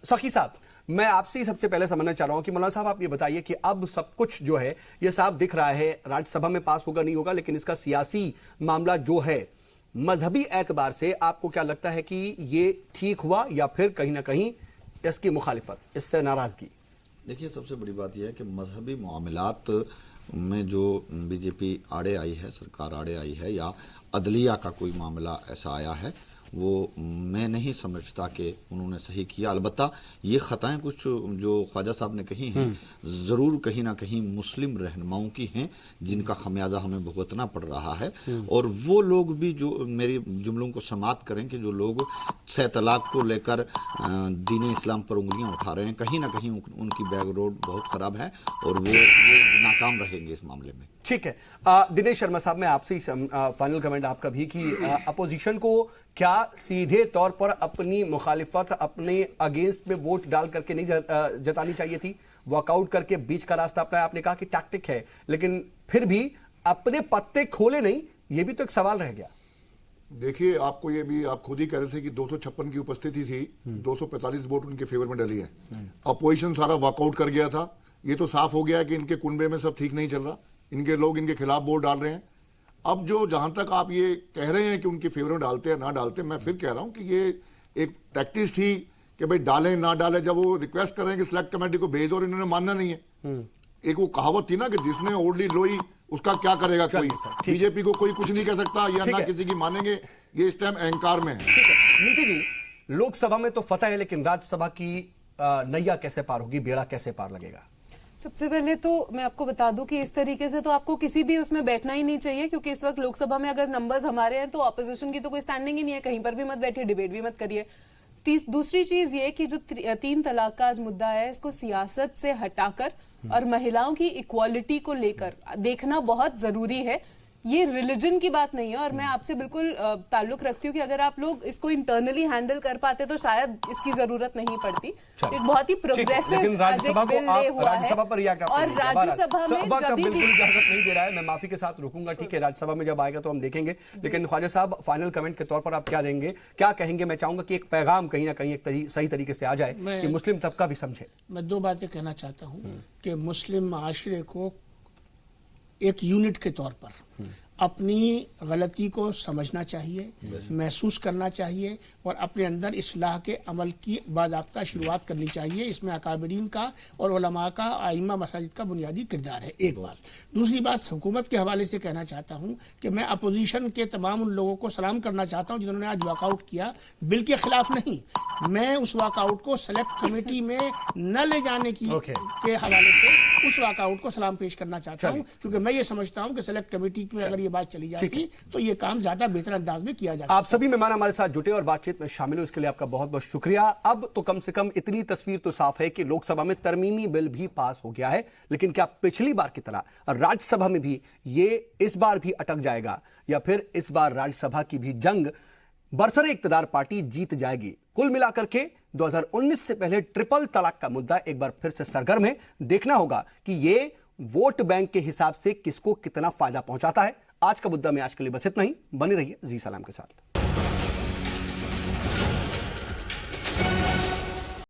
सखी साहब, मैं आपसे ही सबसे पहले समझना चाह रहा हूं कि मौलाना साहब आप ये बताइए कि अब सब कुछ जो है ये साफ दिख रहा है, राज्यसभा में पास होगा नहीं होगा, लेकिन इसका सियासी मामला जो है मजहबी एतबार से आपको क्या लगता है कि ये ठीक हुआ या फिर कहीं ना कहीं इसकी मुखालिफत, इससे नाराजगी? देखिए सबसे बड़ी बात यह है कि मजहबी मामलात में जो बीजेपी आड़े आई है, सरकार आड़े आई है, या अदलिया का कोई मामला ऐसा आया है, वो मैं नहीं समझता कि उन्होंने सही किया। अलबत्ता ये ख़ताएं कुछ जो ख्वाजा साहब ने कही हैं ज़रूर कहीं ना कहीं मुस्लिम रहनुमाओं की हैं, जिनका खमियाजा हमें भुगतना पड़ रहा है। और वो लोग भी जो मेरी जुमलों को समाप्त करें कि जो लोग सह तलाक को लेकर दीन इस्लाम पर उंगलियां उठा रहे हैं, कहीं ना कहीं उनकी बैकग्राउंड बहुत ख़राब है और वो नाकाम रहेंगे इस मामले में। ठीक है, दिनेश शर्मा साहब, मैं आपसे फाइनल कमेंट आपका भी कि अपोजिशन को क्या सीधे तौर पर अपनी मुखालिफत, अपने अगेंस्ट में वोट डाल करके नहीं जतानी चाहिए थी, वॉकआउट करके बीच का रास्ता अपनाया? आपने कहा कि टैक्टिक है, लेकिन फिर भी अपने पत्ते खोले नहीं, ये भी तो एक सवाल रह गया। देखिए, आपको ये भी आप खुद ही कह रहे थे कि 256 की उपस्थिति थी, 245 वोट उनके फेवर में डली है, अपोजिशन सारा वॉकआउट कर गया था। ये तो साफ हो गया है कि इनके कुनबे में सब ठीक नहीं चल रहा, इनके लोग इनके खिलाफ वोट डाल रहे हैं। अब जो जहां तक आप ये कह रहे हैं कि उनके फेवर में डालते हैं ना डालते, मैं फिर कह रहा हूं कि ये एक टैक्टिस थी कि भाई डालें ना डालें। जब वो रिक्वेस्ट कर रहे हैं कि सिलेक्ट कमेटी को भेजो और इन्होंने मानना नहीं है। एक वो कहावत थी ना कि जिसने ओढ़ली लोई उसका क्या करेगा कोई। बीजेपी को कोई कुछ नहीं कह सकता या ना किसी की मानेंगे, ये इस टाइम अहंकार में है। नीति जी, लोकसभा में तो फतह है, लेकिन राज्यसभा की नैया कैसे पार होगी, बेड़ा कैसे पार लगेगा? सबसे पहले तो मैं आपको बता दूं कि इस तरीके से तो आपको किसी भी उसमें बैठना ही नहीं चाहिए, क्योंकि इस वक्त लोकसभा में अगर नंबर्स हमारे हैं तो ऑपोजिशन की तो कोई स्टैंडिंग ही नहीं है, कहीं पर भी मत बैठिए, डिबेट भी मत करिए। दूसरी चीज ये कि जो 3 तलाक का आज मुद्दा है, इसको सियासत से हटाकर और महिलाओं की इक्वालिटी को लेकर देखना बहुत जरूरी है। ये रिलीजन की बात नहीं है, और मैं आपसे बिल्कुल ताल्लुक रखती हूँ कि अगर आप लोग इसको इंटरनली हैंडल कर पाते तो शायद इसकी जरूरत नहीं पड़ती। एक बहुत ही प्रोग्रेसिव बिल हुआ है, और राज्यसभा में जब भी बिल्कुल इजाजत नहीं दे रहा है। मैं माफी के साथ रुकूंगा, ठीक है, राज्यसभा में जब आएगा तो हम देखेंगे। लेकिन ख्वाजा साहब, फाइनल कमेंट के तौर पर आप क्या देंगे, क्या कहेंगे? मैं चाहूंगा कि एक पैगाम कहीं ना कहीं एक सही तरीके से आ जाए कि मुस्लिम तबका भी समझे। मैं 2 बातें कहना चाहता हूँ कि मुस्लिम माशरे को एक यूनिट के तौर पर अपनी गलती को समझना चाहिए, महसूस करना चाहिए और अपने अंदर इस्लाह के अमल की बाज़ाब्ता शुरुआत करनी चाहिए। इसमें अकाबरीन का और उलमा का, आइम्मा मसाजिद का बुनियादी किरदार है, एक बात। दूसरी बात, हुकूमत के हवाले से कहना चाहता हूँ कि मैं अपोजिशन के तमाम उन लोगों को सलाम करना चाहता हूँ जिन्होंने आज वॉकआउट किया, बिल के खिलाफ नहीं। मैं उस वॉकआउट को सेलेक्ट कमेटी में न ले जाने की के हवाले से उस वॉकआउट को सलाम पेश करना चाहता हूँ, क्योंकि मैं ये समझता हूँ कि सेलेक्ट कमेटी में अगर ये बात चली जाती तो ये काम ज्यादा बेहतर अंदाज में किया जा सकता। आप सभी मेहमान हमारे साथ जुटे और बातचीत में शामिल हुए, इसके लिए आपका बहुत बहुत शुक्रिया। अब तो कम से कम इतनी तस्वीर तो साफ है कि लोकसभा में तरमीमी बिल भी पास हो गया है, लेकिन क्या पिछली बार की तरह राज्यसभा में भी ये इस बार भी अटक जाएगा, या फिर इस बार राज्यसभा की भी जंग बरसरे इक्तदार पार्टी जीत जाएगी? कुल मिलाकर के 2019 से पहले ट्रिपल तलाक का मुद्दा एक बार फिर से सरगर्म है। देखना होगा कि ये वोट बैंक के हिसाब से किसको कितना फायदा पहुंचाता है। आज का मुद्दा में आज के लिए बस इतना ही। बने रहिए जी सलाम के साथ।